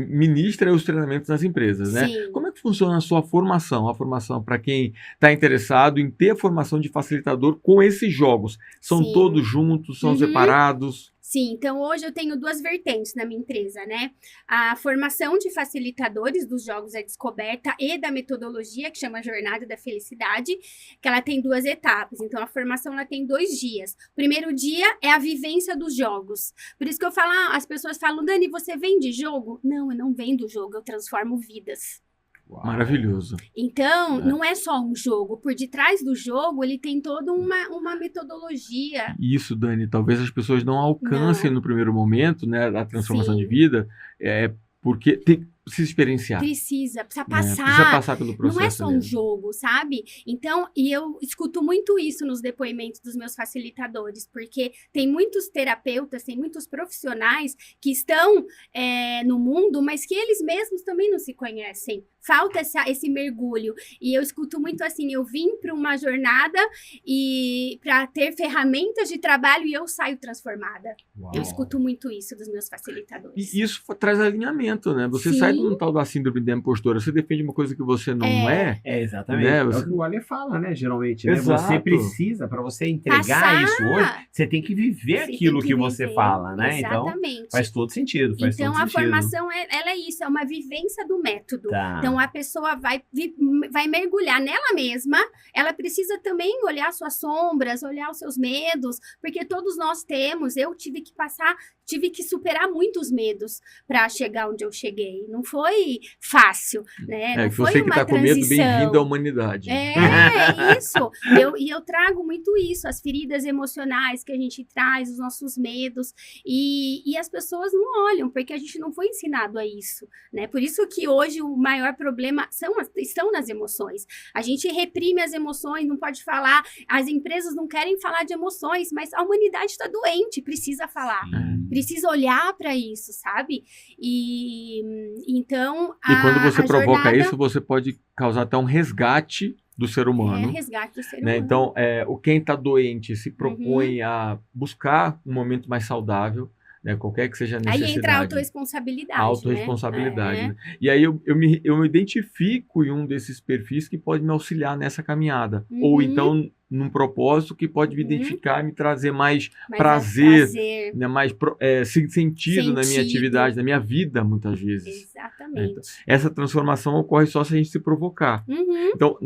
ministra os treinamentos nas empresas, né? Sim. Como é que funciona a sua formação? A formação para quem está interessado em ter a formação de facilitador com esses jogos. São Sim. todos juntos, são Uhum. separados? Sim, então hoje eu tenho duas vertentes na minha empresa, né? A formação de facilitadores dos jogos é descoberta e da metodologia, que chama Jornada da Felicidade, que ela tem duas etapas. Então, a formação ela tem 2 dias. O primeiro dia é a vivência dos jogos. Por isso que eu falo, as pessoas falam, Dani, você vende jogo? Não, eu não vendo jogo, eu transformo vidas. Uau. Maravilhoso. Então, É. não é só um jogo. Por detrás do jogo, ele tem toda uma metodologia. Isso, Dani, talvez as pessoas não alcancem no primeiro momento, né, a transformação Sim. de vida, porque precisa experienciar. Precisa Né? passar. Precisa passar pelo processo. Não é só um mesmo. jogo, sabe? Então, e eu escuto muito isso nos depoimentos dos meus facilitadores, porque tem muitos terapeutas, tem muitos profissionais que estão no mundo, mas que eles mesmos também não se conhecem. Falta esse mergulho. E eu escuto muito assim, eu vim para uma jornada e para ter ferramentas de trabalho e eu saio transformada. Uau. Eu escuto muito isso dos meus facilitadores. E isso traz alinhamento, né? Você Sim. sai de um tal da síndrome da impostora, você defende uma coisa que você não é. É, exatamente. Né, É você- o que o Ale fala, né? Geralmente, né? Exato. Você precisa, para você entregar Passar. isso hoje, você tem que viver Você aquilo tem que você viver. fala, né? Então, Exatamente. faz todo sentido. Faz Então, todo a sentido. formação, ela é isso, é uma vivência do método. Tá. Então, a pessoa vai mergulhar nela mesma, ela precisa também olhar suas sombras, olhar os seus medos, porque todos nós temos, eu tive que superar muitos medos para chegar onde eu cheguei. Não foi fácil, né? Não Que foi você que uma está com medo, transição. bem-vindo à humanidade. É isso. Eu trago muito isso, as feridas emocionais que a gente traz, os nossos medos, e as pessoas não olham, porque a gente não foi ensinado a isso, né? Por isso que hoje o maior problema estão nas emoções. A gente reprime as emoções, não pode falar, as empresas não querem falar de emoções, mas a humanidade está doente, precisa falar. Precisa olhar para isso, sabe? E então. E quando você a provoca jornada isso, você pode causar até um resgate do ser é humano. resgate do ser Né? humano. Então, quem está doente se propõe Uhum. a buscar um momento mais saudável, né? Qualquer que seja a necessidade. Aí entra a autorresponsabilidade. Autorresponsabilidade. Né? Né? E aí eu me identifico em um desses perfis que pode me auxiliar nessa caminhada. Uhum. Ou então num propósito que pode me Uhum. identificar e me trazer mais Mas prazer, né? Mais sentido na minha Sentido. atividade, na minha vida, muitas vezes. Exatamente. Essa transformação ocorre só se a gente se provocar. Uhum. Então,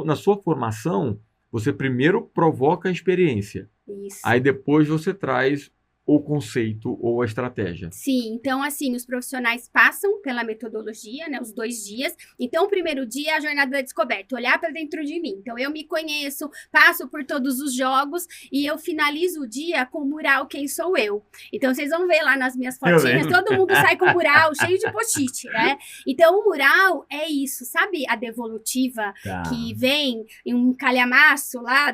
na sua formação, você primeiro provoca a experiência. Isso. Aí depois você traz o conceito ou a estratégia. Sim, então assim, os profissionais passam pela metodologia, né, os 2 dias. Então, o primeiro dia é a jornada da descoberta, olhar para dentro de mim. Então, eu me conheço, passo por todos os jogos e eu finalizo o dia com o mural Quem Sou Eu. Então, vocês vão ver lá nas minhas fotinhas, lembro. todo mundo sai com o mural cheio de post-it, né? Então, o mural é isso, sabe a devolutiva Tá. que vem em um calhamaço lá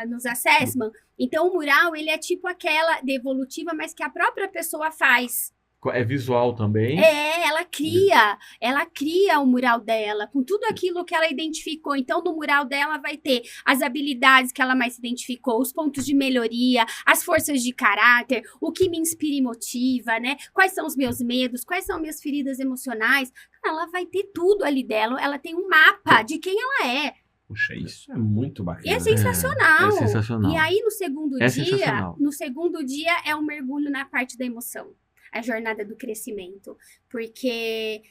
nos assessment? Então, o mural, ele é tipo aquela devolutiva, mas que a própria pessoa faz. É visual também? Ela cria o mural dela, com tudo aquilo que ela identificou. Então, no mural dela vai ter as habilidades que ela mais se identificou, os pontos de melhoria, as forças de caráter, o que me inspira e motiva, né? Quais são os meus medos, quais são minhas feridas emocionais. Ela vai ter tudo ali dela, ela tem um mapa de quem ela é. Puxa, isso é muito E bacana. é sensacional. É sensacional. E aí, no É sensacional. segundo dia, é um mergulho na parte da emoção, a jornada do crescimento. Porque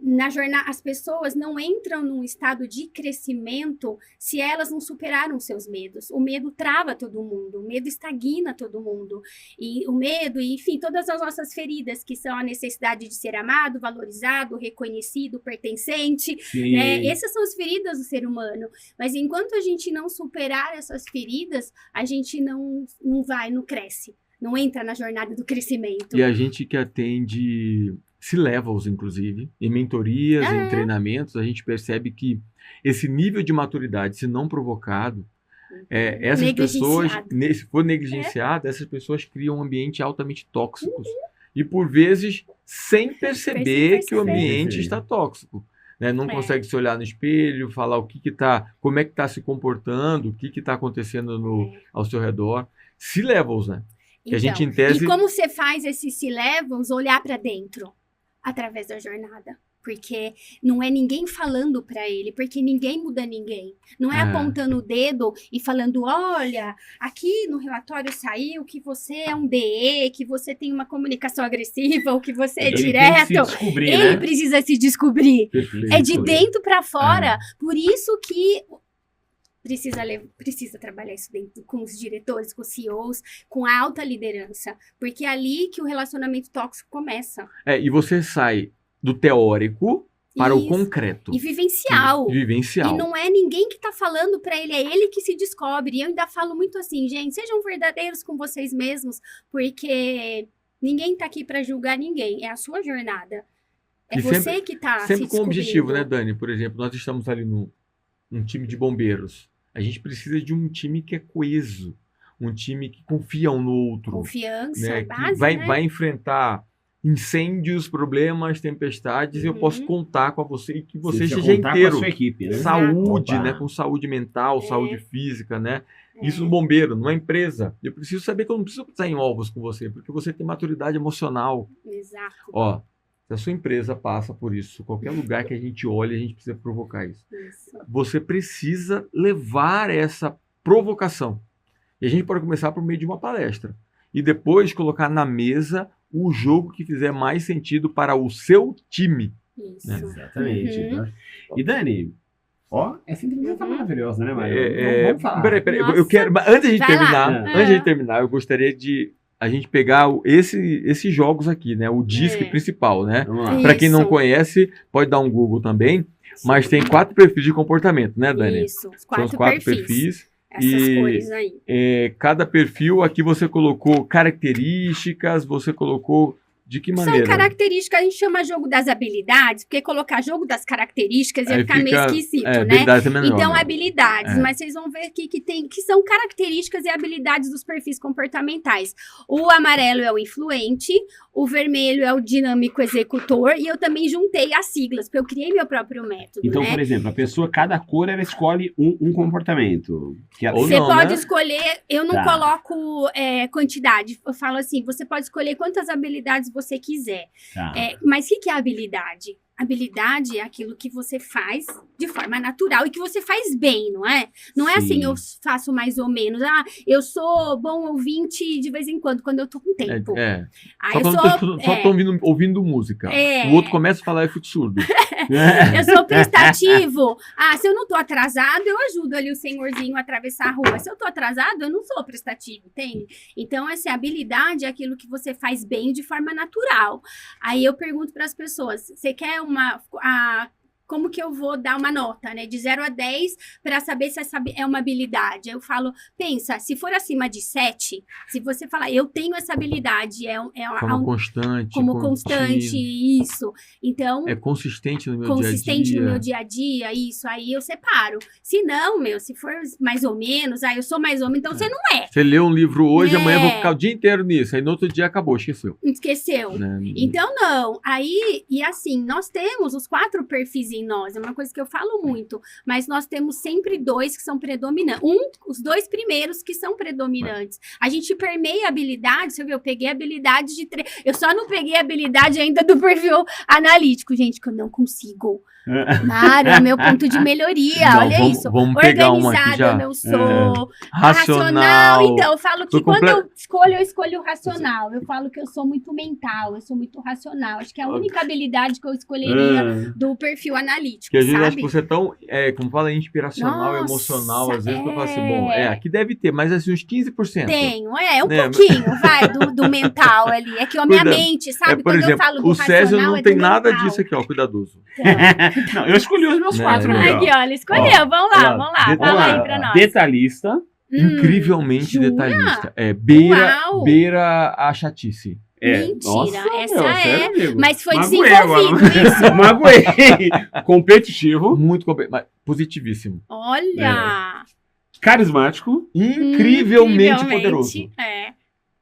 na jornada, as pessoas não entram num estado de crescimento se elas não superaram seus medos. O medo trava todo mundo, o medo estagna todo mundo. E o medo, enfim, todas as nossas feridas, que são a necessidade de ser amado, valorizado, reconhecido, pertencente, Sim. né? Essas são as feridas do ser humano. Mas enquanto a gente não superar essas feridas, a gente não cresce. Não entra na jornada do crescimento. E a gente que atende C-levels, inclusive, em mentorias, em treinamentos, a gente percebe que esse nível de maturidade, se não provocado, essas pessoas, se for negligenciado, essas pessoas criam um ambiente altamente tóxicos. E, por vezes, sem perceber que o ambiente está tóxico. Né? Não consegue se olhar no espelho, falar como é que está se comportando, o que está acontecendo ao seu redor. C-levels, né? Que a gente, em tese... E como você faz esses C-levels olhar para dentro? Através da jornada. Porque não é ninguém falando para ele, porque ninguém muda ninguém. Não é apontando o dedo e falando, olha, aqui no relatório saiu que você é um DE, que você tem uma comunicação agressiva, ou que você é direto. Tem que se descobrir, ele né? precisa se descobrir. Perfeito. É de dentro para fora. Por isso que precisa trabalhar isso dentro com os diretores, com os CEOs, com a alta liderança. Porque é ali que o relacionamento tóxico começa. E você sai do teórico para o concreto. E vivencial. Vivencial. E não é ninguém que tá falando para ele, é ele que se descobre. E eu ainda falo muito assim, gente, sejam verdadeiros com vocês mesmos, porque ninguém tá aqui para julgar ninguém. É a sua jornada. É E você que tá se sempre com descobrindo. objetivo, né, Dani? Por exemplo, nós estamos ali num time de bombeiros. A gente precisa de um time que é coeso, um time que confia um no outro. Confiança, né? base, Que vai, né? vai enfrentar incêndios, problemas, tempestades, e eu posso contar com você e que você precisa seja contar inteiro. com a sua equipe, né? Saúde, Opa. né? Com saúde mental, saúde física, né? Isso no bombeiro, numa empresa. Eu preciso saber que eu não preciso pisar em ovos com você, porque você tem maturidade emocional. Exato. Ó, se a sua empresa passa por isso, qualquer lugar que a gente olhe, a gente precisa provocar isso. Isso. Você precisa levar essa provocação. E a gente pode começar por meio de uma palestra. E depois colocar na mesa o jogo que fizer mais sentido para o seu time. Isso. Exatamente. Uhum. E Dani, essa entrevista tá maravilhosa, né, Maria? Vamos falar. Peraí, Nossa. eu quero... Antes de Vai lá. terminar, eu gostaria de a gente pegar esses jogos aqui, né? O disque principal, né? Vamos lá. Para quem não Isso. conhece, pode dar um Google também, mas tem 4 perfis de comportamento, né, Dani? Isso. São os 4 perfis. Essas E, cores aí. Cada perfil, aqui você colocou características, você colocou de que maneira? São características, a gente chama jogo das habilidades, porque colocar jogo das características ia Aí ficar meio fica- esquisito, né? habilidades é melhor, Então, né? habilidades, É. mas vocês vão ver aqui que são características e habilidades dos perfis comportamentais. O amarelo é o influente, o vermelho é o dinâmico executor, e eu também juntei as siglas, porque eu criei meu próprio método, Então, né? por exemplo, a pessoa, cada cor, ela escolhe um comportamento. Que ela- Ou Você não, pode né? escolher, eu não Tá. coloco quantidade, eu falo assim, você pode escolher quantas habilidades você quiser. Tá. Mas o que é habilidade? Habilidade é aquilo que você faz de forma natural e que você faz bem, não é? Não é Sim. assim, eu faço mais ou menos. Ah, eu sou bom ouvinte de vez em quando eu tô com tempo. Ah, Só eu quando sou, estou ouvindo música. É. O outro começa a falar, eu fico surdo. eu sou prestativo. Ah, se eu não tô atrasado, eu ajudo ali o senhorzinho a atravessar a rua. Se eu tô atrasado, eu não sou prestativo, entende? Então, essa habilidade é aquilo que você faz bem de forma natural. Aí eu pergunto para as pessoas, você quer como que eu vou dar uma nota, né? De 0 a 10 para saber se essa é uma habilidade. Eu falo, pensa, se for acima de 7, se você falar, eu tenho essa habilidade, Como constante. como contínuo. constante, isso. Então, É consistente no meu consistente dia a dia. no meu dia a dia, isso, aí eu separo. Se não, se for mais ou menos, eu sou mais ou menos, então você não é. Você lê um livro hoje, amanhã eu vou É. ficar o dia inteiro nisso. Aí no outro dia acabou, esqueceu. Esqueceu. Né? Então, não. Aí, e assim, nós temos os 4 perfis em nós, é uma coisa que eu falo muito, mas nós temos sempre 2 que são predominantes. Os 2 primeiros que são predominantes. A gente permeia habilidade, você viu, eu peguei habilidade de 3. Eu só não peguei a habilidade ainda do perfil analítico, gente, que eu não consigo. Claro, é meu ponto de melhoria, Não, olha vamos- isso. vamos pegar uma aqui Organizada já. eu não sou. Racional. Então, eu falo que Foi quando comple- eu escolho racional. Eu falo que eu sou muito mental, eu sou muito racional. Acho que é a única habilidade que eu escolheria do perfil analítico, Que às vezes eu acho sabe? que você é tão, como fala, inspiracional, Nossa, emocional. Às vezes eu falo assim, é. bom, aqui deve ter, mas assim, uns 15%. Tenho, um Né? pouquinho, vai, do mental ali. É que a minha Cuida- sim, sabe? por Quando exemplo, eu falo do o Césio racional, não é tem do nada mental. disso aqui, ó, cuidadoso. Então, Não, eu escolhi os meus Né, 4 né. ali, ó. aqui, ó, ele escolheu. Vamos lá, vamos lá. Vamos Fala lá. aí pra nós. Detalhista. Incrivelmente jura? detalhista. Uau. Beira a chatice. Mentira, essa é. sério, amigo. Mas foi Magoei desenvolvido agora. isso. Magoei. Competitivo. Muito mas positivíssimo. Olha! Carismático. Incrivelmente poderoso. É,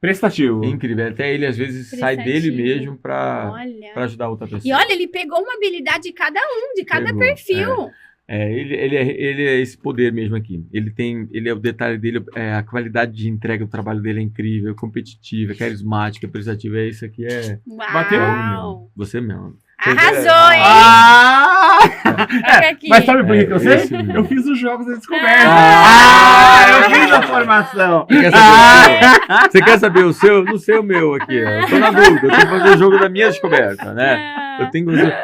Prestativo. É incrível. Até ele, às vezes, sai dele Prestativo. mesmo pra olha. ajudar outra pessoa. E olha, ele pegou uma habilidade de cada um, de cada Pegou, perfil. Ele é esse poder mesmo aqui. Ele é o detalhe dele, a qualidade de entrega do trabalho dele é incrível, competitiva, carismática, prestativa. Isso aqui é Uau! Bateu? você mesmo. Arrasou, hein? Ah! Olha aqui. Mas sabe por que eu sei? esse mesmo. Eu fiz os jogos da descoberta. Ah! Eu fiz a formação. Você quer saber o seu? Não sei o meu aqui. Ó. Eu tô na dúvida. Eu tenho que fazer o jogo da minha descoberta, né? Eu tenho que fazer.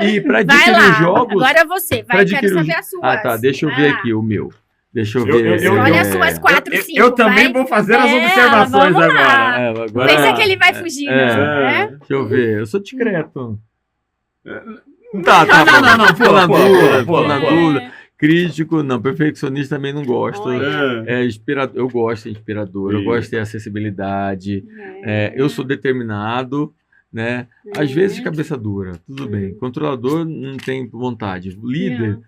E para Vai adquirir lá, os jogos. agora você, pra vai, quero adquirir os- saber a sua. Ah, tá. Deixa eu ver aqui o meu. Deixa eu Eu- ver. eu- Escolhe eu- as suas 4, 5. Eu também vou fazer as observações vamos lá. agora. Agora, Pensa que ele vai fugir, né? Deixa eu ver. Eu sou discreto. Não, Tá, não, tô na dúvida, pula, tô na pula. dúvida. Crítico, não. Perfeccionista também não gosto. Olha. Inspirador, eu gosto de inspirador, eu Isso. gosto de acessibilidade. Eu sou determinado, né? Às vezes cabeça dura, tudo bem. Controlador não tem vontade. Líder,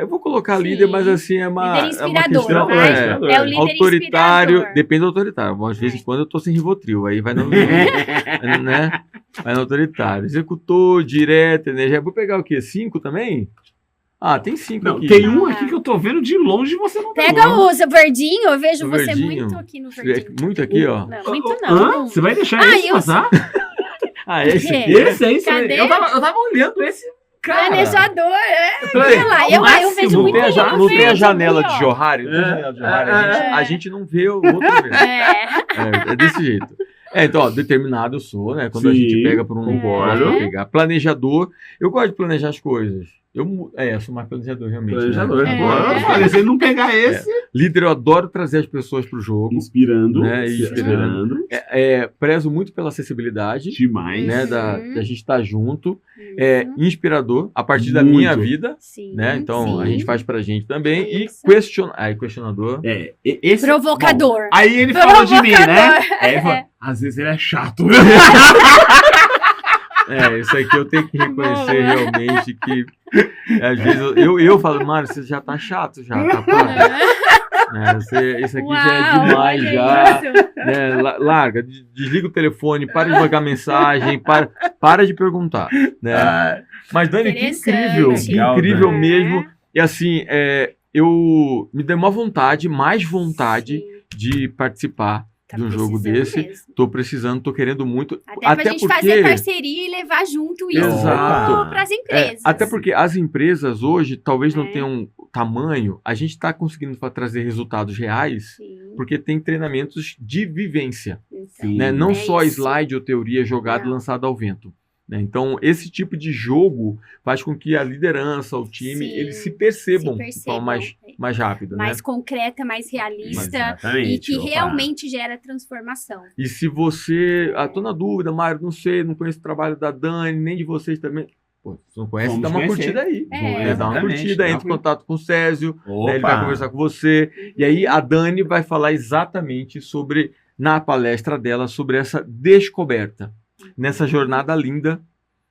eu vou colocar Sim. líder, mas assim é uma, Líder é uma inspirador, questão. vai. inspirador. É o líder Autoritário, inspirador. depende do autoritário. Às vezes em quando eu tô sem Rivotril, aí vai no, né? Vai no autoritário. Executor, direto, energia. Vou pegar o quê? 5 também? Ah, tem 5 Não, aqui. tem um aqui que eu tô vendo de longe e você não Pega pegou. o verdinho, eu vejo O você verdinho. muito aqui no verdinho. Muito aqui, ó. Não, muito Hã? não. Você vai deixar Ah, esse eu- passar? Ah, esse quê? aqui? Esse aí, Cadê? eu tava olhando esse cara. Planejador, Peraí, olha lá, o eu máximo vejo Não muito tem a, no não tem a verde janela aqui, de ó. Johari? Não tem a janela de Johari. A gente não vê o outro vê. É desse jeito. Então, ó, determinado eu sou, né? Quando a Sim, gente pega por um concordo. negócio, pegar. Planejador, eu gosto de planejar as coisas. Eu sou mais planejador, realmente. Planejador. Né? Agora eu falei, se ele não pegar esse, Líder, eu adoro trazer as pessoas pro jogo. inspirando. Né, Inspirando. Prezo muito pela acessibilidade, Demais. né? Da gente estar junto. Inspirador, a partir da Muito. minha vida, Sim, né? Então, a sim. gente faz pra gente também. Isso. E questionador. Esse, Provocador. Bom, aí ele fala de mim, né? Provocador. Ele fala, às vezes ele é chato. Isso aqui eu tenho que reconhecer realmente que às vezes eu falo, Mário, você já tá chato já, tá para. Isso aqui já é demais olha já. isso. Né? Larga, desliga o telefone, para de mandar mensagem, para de perguntar. Né? Mas, Dani, que incrível, Interessante. que incrível Legal, mesmo. E assim, eu me dei mais vontade Sim, de participar tá de um jogo precisando desse. mesmo. Tô precisando, tô querendo muito. Até pra gente fazer parceria e levar junto isso Exato. para as empresas. Até porque as empresas hoje talvez não É. tenham tamanho, a gente está conseguindo trazer resultados reais Sim, porque tem treinamentos de vivência, então, né? Não é só isso. slide ou teoria jogada e Não. lançada ao vento. Né? Então, esse tipo de jogo faz com que a liderança, o time, Sim, eles se percebam, se de forma mais rápida. mais Né? concreta, mais realista Exatamente, e que opa. realmente gera transformação. E se você... tô na dúvida, Mário, não sei, não conheço o trabalho da Dani, nem de vocês também. Pô, se não conhece, Vamos dá uma conhecer. curtida aí. Dá uma Exatamente, curtida, dá entra em uma contato com o Césio, Opa. né, ele vai conversar com você. E aí a Dani vai falar exatamente sobre, na palestra dela, sobre essa descoberta, nessa jornada linda,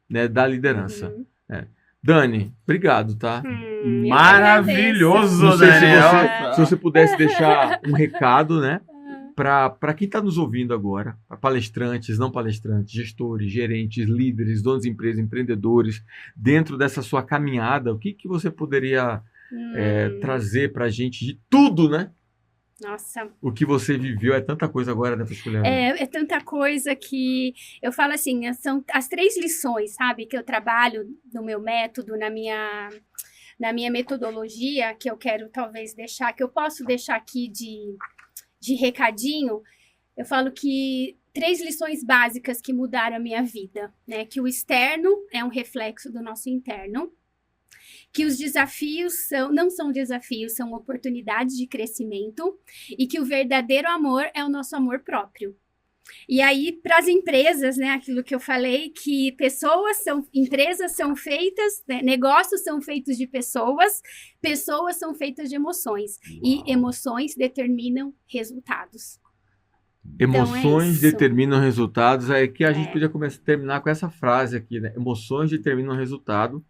né, da liderança. Uhum. Dani, obrigado, tá? Eu Maravilhoso, Não sei se Daniel. se você pudesse deixar um recado, né? Para quem está nos ouvindo agora, para palestrantes, não palestrantes, gestores, gerentes, líderes, donos de empresas, empreendedores, dentro dessa sua caminhada, o que você poderia trazer para a gente de tudo, né? Nossa, O que você viveu é tanta coisa agora, né, Pasculhana? é tanta coisa que eu falo assim, são as 3 lições, sabe, que eu trabalho no meu método, na minha metodologia, que eu quero talvez deixar, que eu posso deixar aqui de recadinho. Eu falo que 3 lições básicas que mudaram a minha vida, né? Que o externo é um reflexo do nosso interno, que os desafios não são desafios, são oportunidades de crescimento, e que o verdadeiro amor é o nosso amor próprio. E aí, para as empresas, né, aquilo que eu falei, que empresas são feitas, né, negócios são feitos de pessoas, pessoas são feitas de emoções, e emoções determinam resultados. Emoções isso. determinam resultados. É que a gente podia terminar com essa frase aqui, né? Emoções determinam resultado.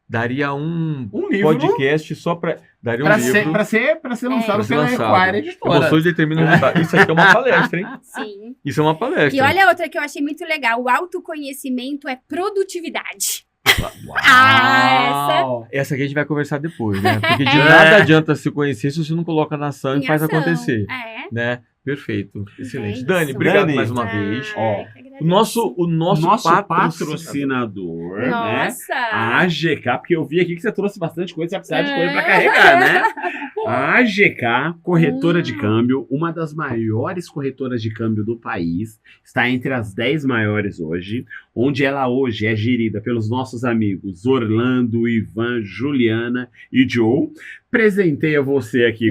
Daria um livro podcast só para... Daria um livro para ser lançado pela Equire Editora. Emoções determinam resultado. Isso aqui é uma palestra, hein? Sim. Isso é uma palestra. E olha outra que eu achei muito legal. O autoconhecimento é produtividade. Essa aqui a gente vai conversar depois, né? Porque de nada adianta se conhecer se você não coloca na ação e faz acontecer. Né? Perfeito. Excelente. Dani, obrigado Dani, mais uma vez. Ó, O nosso patrocinador, né? Nossa! A AGK, porque eu vi aqui que você trouxe bastante coisa, você precisa de coisa para carregar, né? A AGK, corretora de câmbio, uma das maiores corretoras de câmbio do país, está entre as 10 maiores hoje, onde ela hoje é gerida pelos nossos amigos Orlando, Ivan, Juliana e Joe. Presentei a você aqui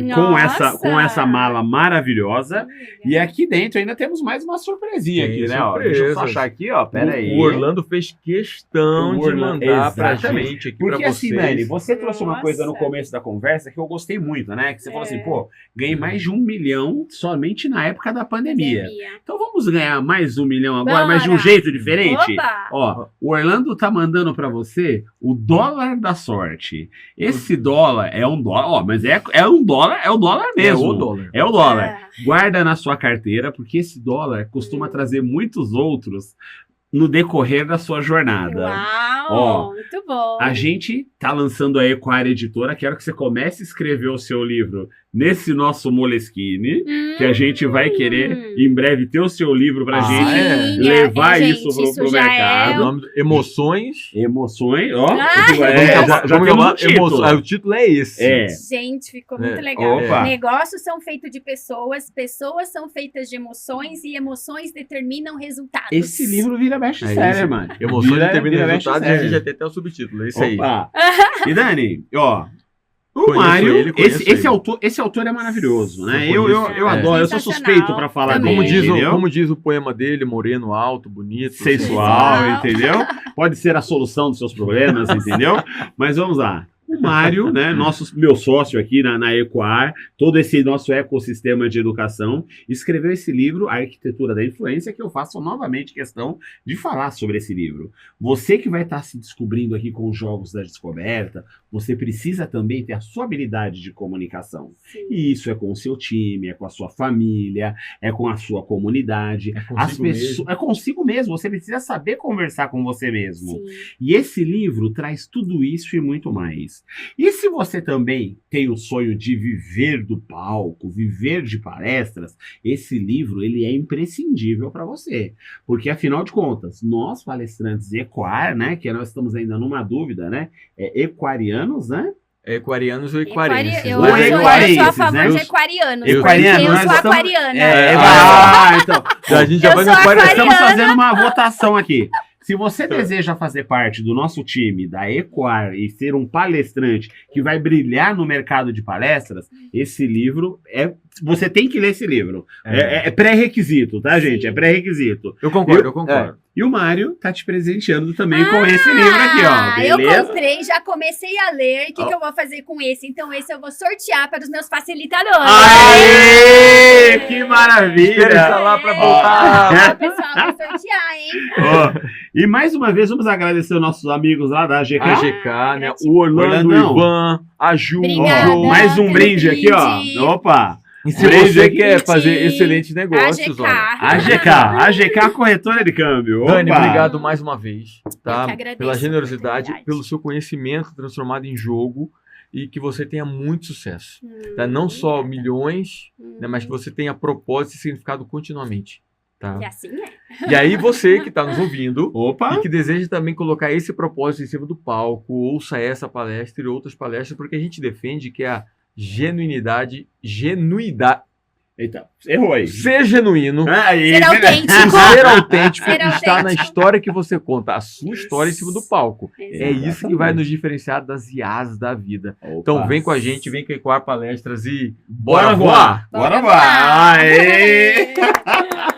com essa mala maravilhosa. E aqui dentro ainda temos mais uma surpresinha aqui, né? Ó, deixa eu só achar aqui, ó. Pera aí. O Orlando fez questão de mandar pra gente aqui, porque pra assim, vocês. Dani, você trouxe uma coisa no começo da conversa que eu gostei muito, né? Que você falou assim, pô, ganhei mais de 1 milhão somente na época da pandemia. Então vamos ganhar mais 1 milhão agora, Bora. mas de um jeito diferente? Oba! Ó, o Orlando tá mandando pra você o dólar da sorte. Esse dólar é um dólar, ó, mas é o dólar mesmo. É o dólar. É o dólar. Guarda na sua carteira, porque esse dólar costuma trazer muitos outros no decorrer da sua jornada. Uau, Ó, muito bom. A gente tá lançando a Equire Editora, quero que você comece a escrever o seu livro nesse nosso Moleskine, que a gente vai querer em breve ter o seu livro pra gente levar isso pro mercado. Emoções. Emoções, ó. Já temos o título. O título é esse. Gente, ficou muito legal. Opa. Negócios são feitos de pessoas, pessoas são feitas de emoções e emoções determinam resultados. Esse livro vira best-seller, mano. Emoções determinam resultados e a gente já tem até o subtítulo. É isso aí. E Dani, ó. O Mário, esse autor é maravilhoso, né? Eu adoro, eu sou suspeito pra falar dele, como diz o poema dele, moreno, alto, bonito. Sensual, entendeu? Pode ser a solução dos seus problemas, entendeu? Mas vamos lá. O Mário, né, meu sócio aqui na Equar, todo esse nosso ecossistema de educação, escreveu esse livro, A Arquitetura da Influência, que eu faço novamente questão de falar sobre esse livro. Você que vai estar se descobrindo aqui com os Jogos da Descoberta, você precisa também ter a sua habilidade de comunicação. Sim. E isso é com o seu time, é com a sua família, é com a sua comunidade. É consigo mesmo. Você precisa saber conversar com você mesmo. Sim. E esse livro traz tudo isso e muito mais. E se você também tem o sonho de viver do palco, viver de palestras, esse livro ele é imprescindível para você. Porque, afinal de contas, nós palestrantes Equar, né, que nós estamos ainda numa dúvida, né, equarianos, né? Equarianos ou equarenses. Eu sou a favor de equarianos. Eu sou aquariana. Então, a gente já vai no aquariano. Estamos fazendo uma votação aqui. Se você deseja fazer parte do nosso time, da Equar, e ser um palestrante que vai brilhar no mercado de palestras, esse livro é você tem que ler esse livro. É pré-requisito, tá, gente? Sim. É pré-requisito. Eu concordo. E o Mário tá te presenteando também com esse livro aqui, ó. Eu Beleza? comprei, já comecei a ler. O que eu vou fazer com esse? Então, esse eu vou sortear para os meus facilitadores. Aê! Que maravilha! Está lá para Ó, voltar. pessoal, vai sortear, hein? Ó, e mais uma vez, vamos agradecer os nossos amigos lá da AGK. A GK, né? Gratidão. O Orlando, o Orlandão. Ivan, a Ju, Obrigada. o Joe. Mais um pelo brinde aqui, brinde. ó. Opa! E se Brinde você aqui. quer fazer excelentes negócios, AGK. olha. AGK Corretora de Câmbio. Dani, Opa! obrigado mais uma vez, Eu tá? que agradeço Pela a generosidade, oportunidade. pelo seu conhecimento transformado em jogo e que você tenha muito sucesso. Tá? Não só Obrigada. milhões, né, mas que você tenha propósito e significado continuamente. Tá? E assim é. E aí você que está nos ouvindo Opa! e que deseja também colocar esse propósito em cima do palco, ouça essa palestra e outras palestras, porque a gente defende que a genuinidade, Eita, errou aí. ser genuíno, Aí, Ser autêntico. ser autêntico Ser está na autêntico. história que você conta, a sua história em cima do palco. É Exato. isso que vai nos diferenciar das IAs da vida. Opa. Então vem com a gente, vem com a Ecoar Palestras e Bora voar! Bora voar! Aê! voar!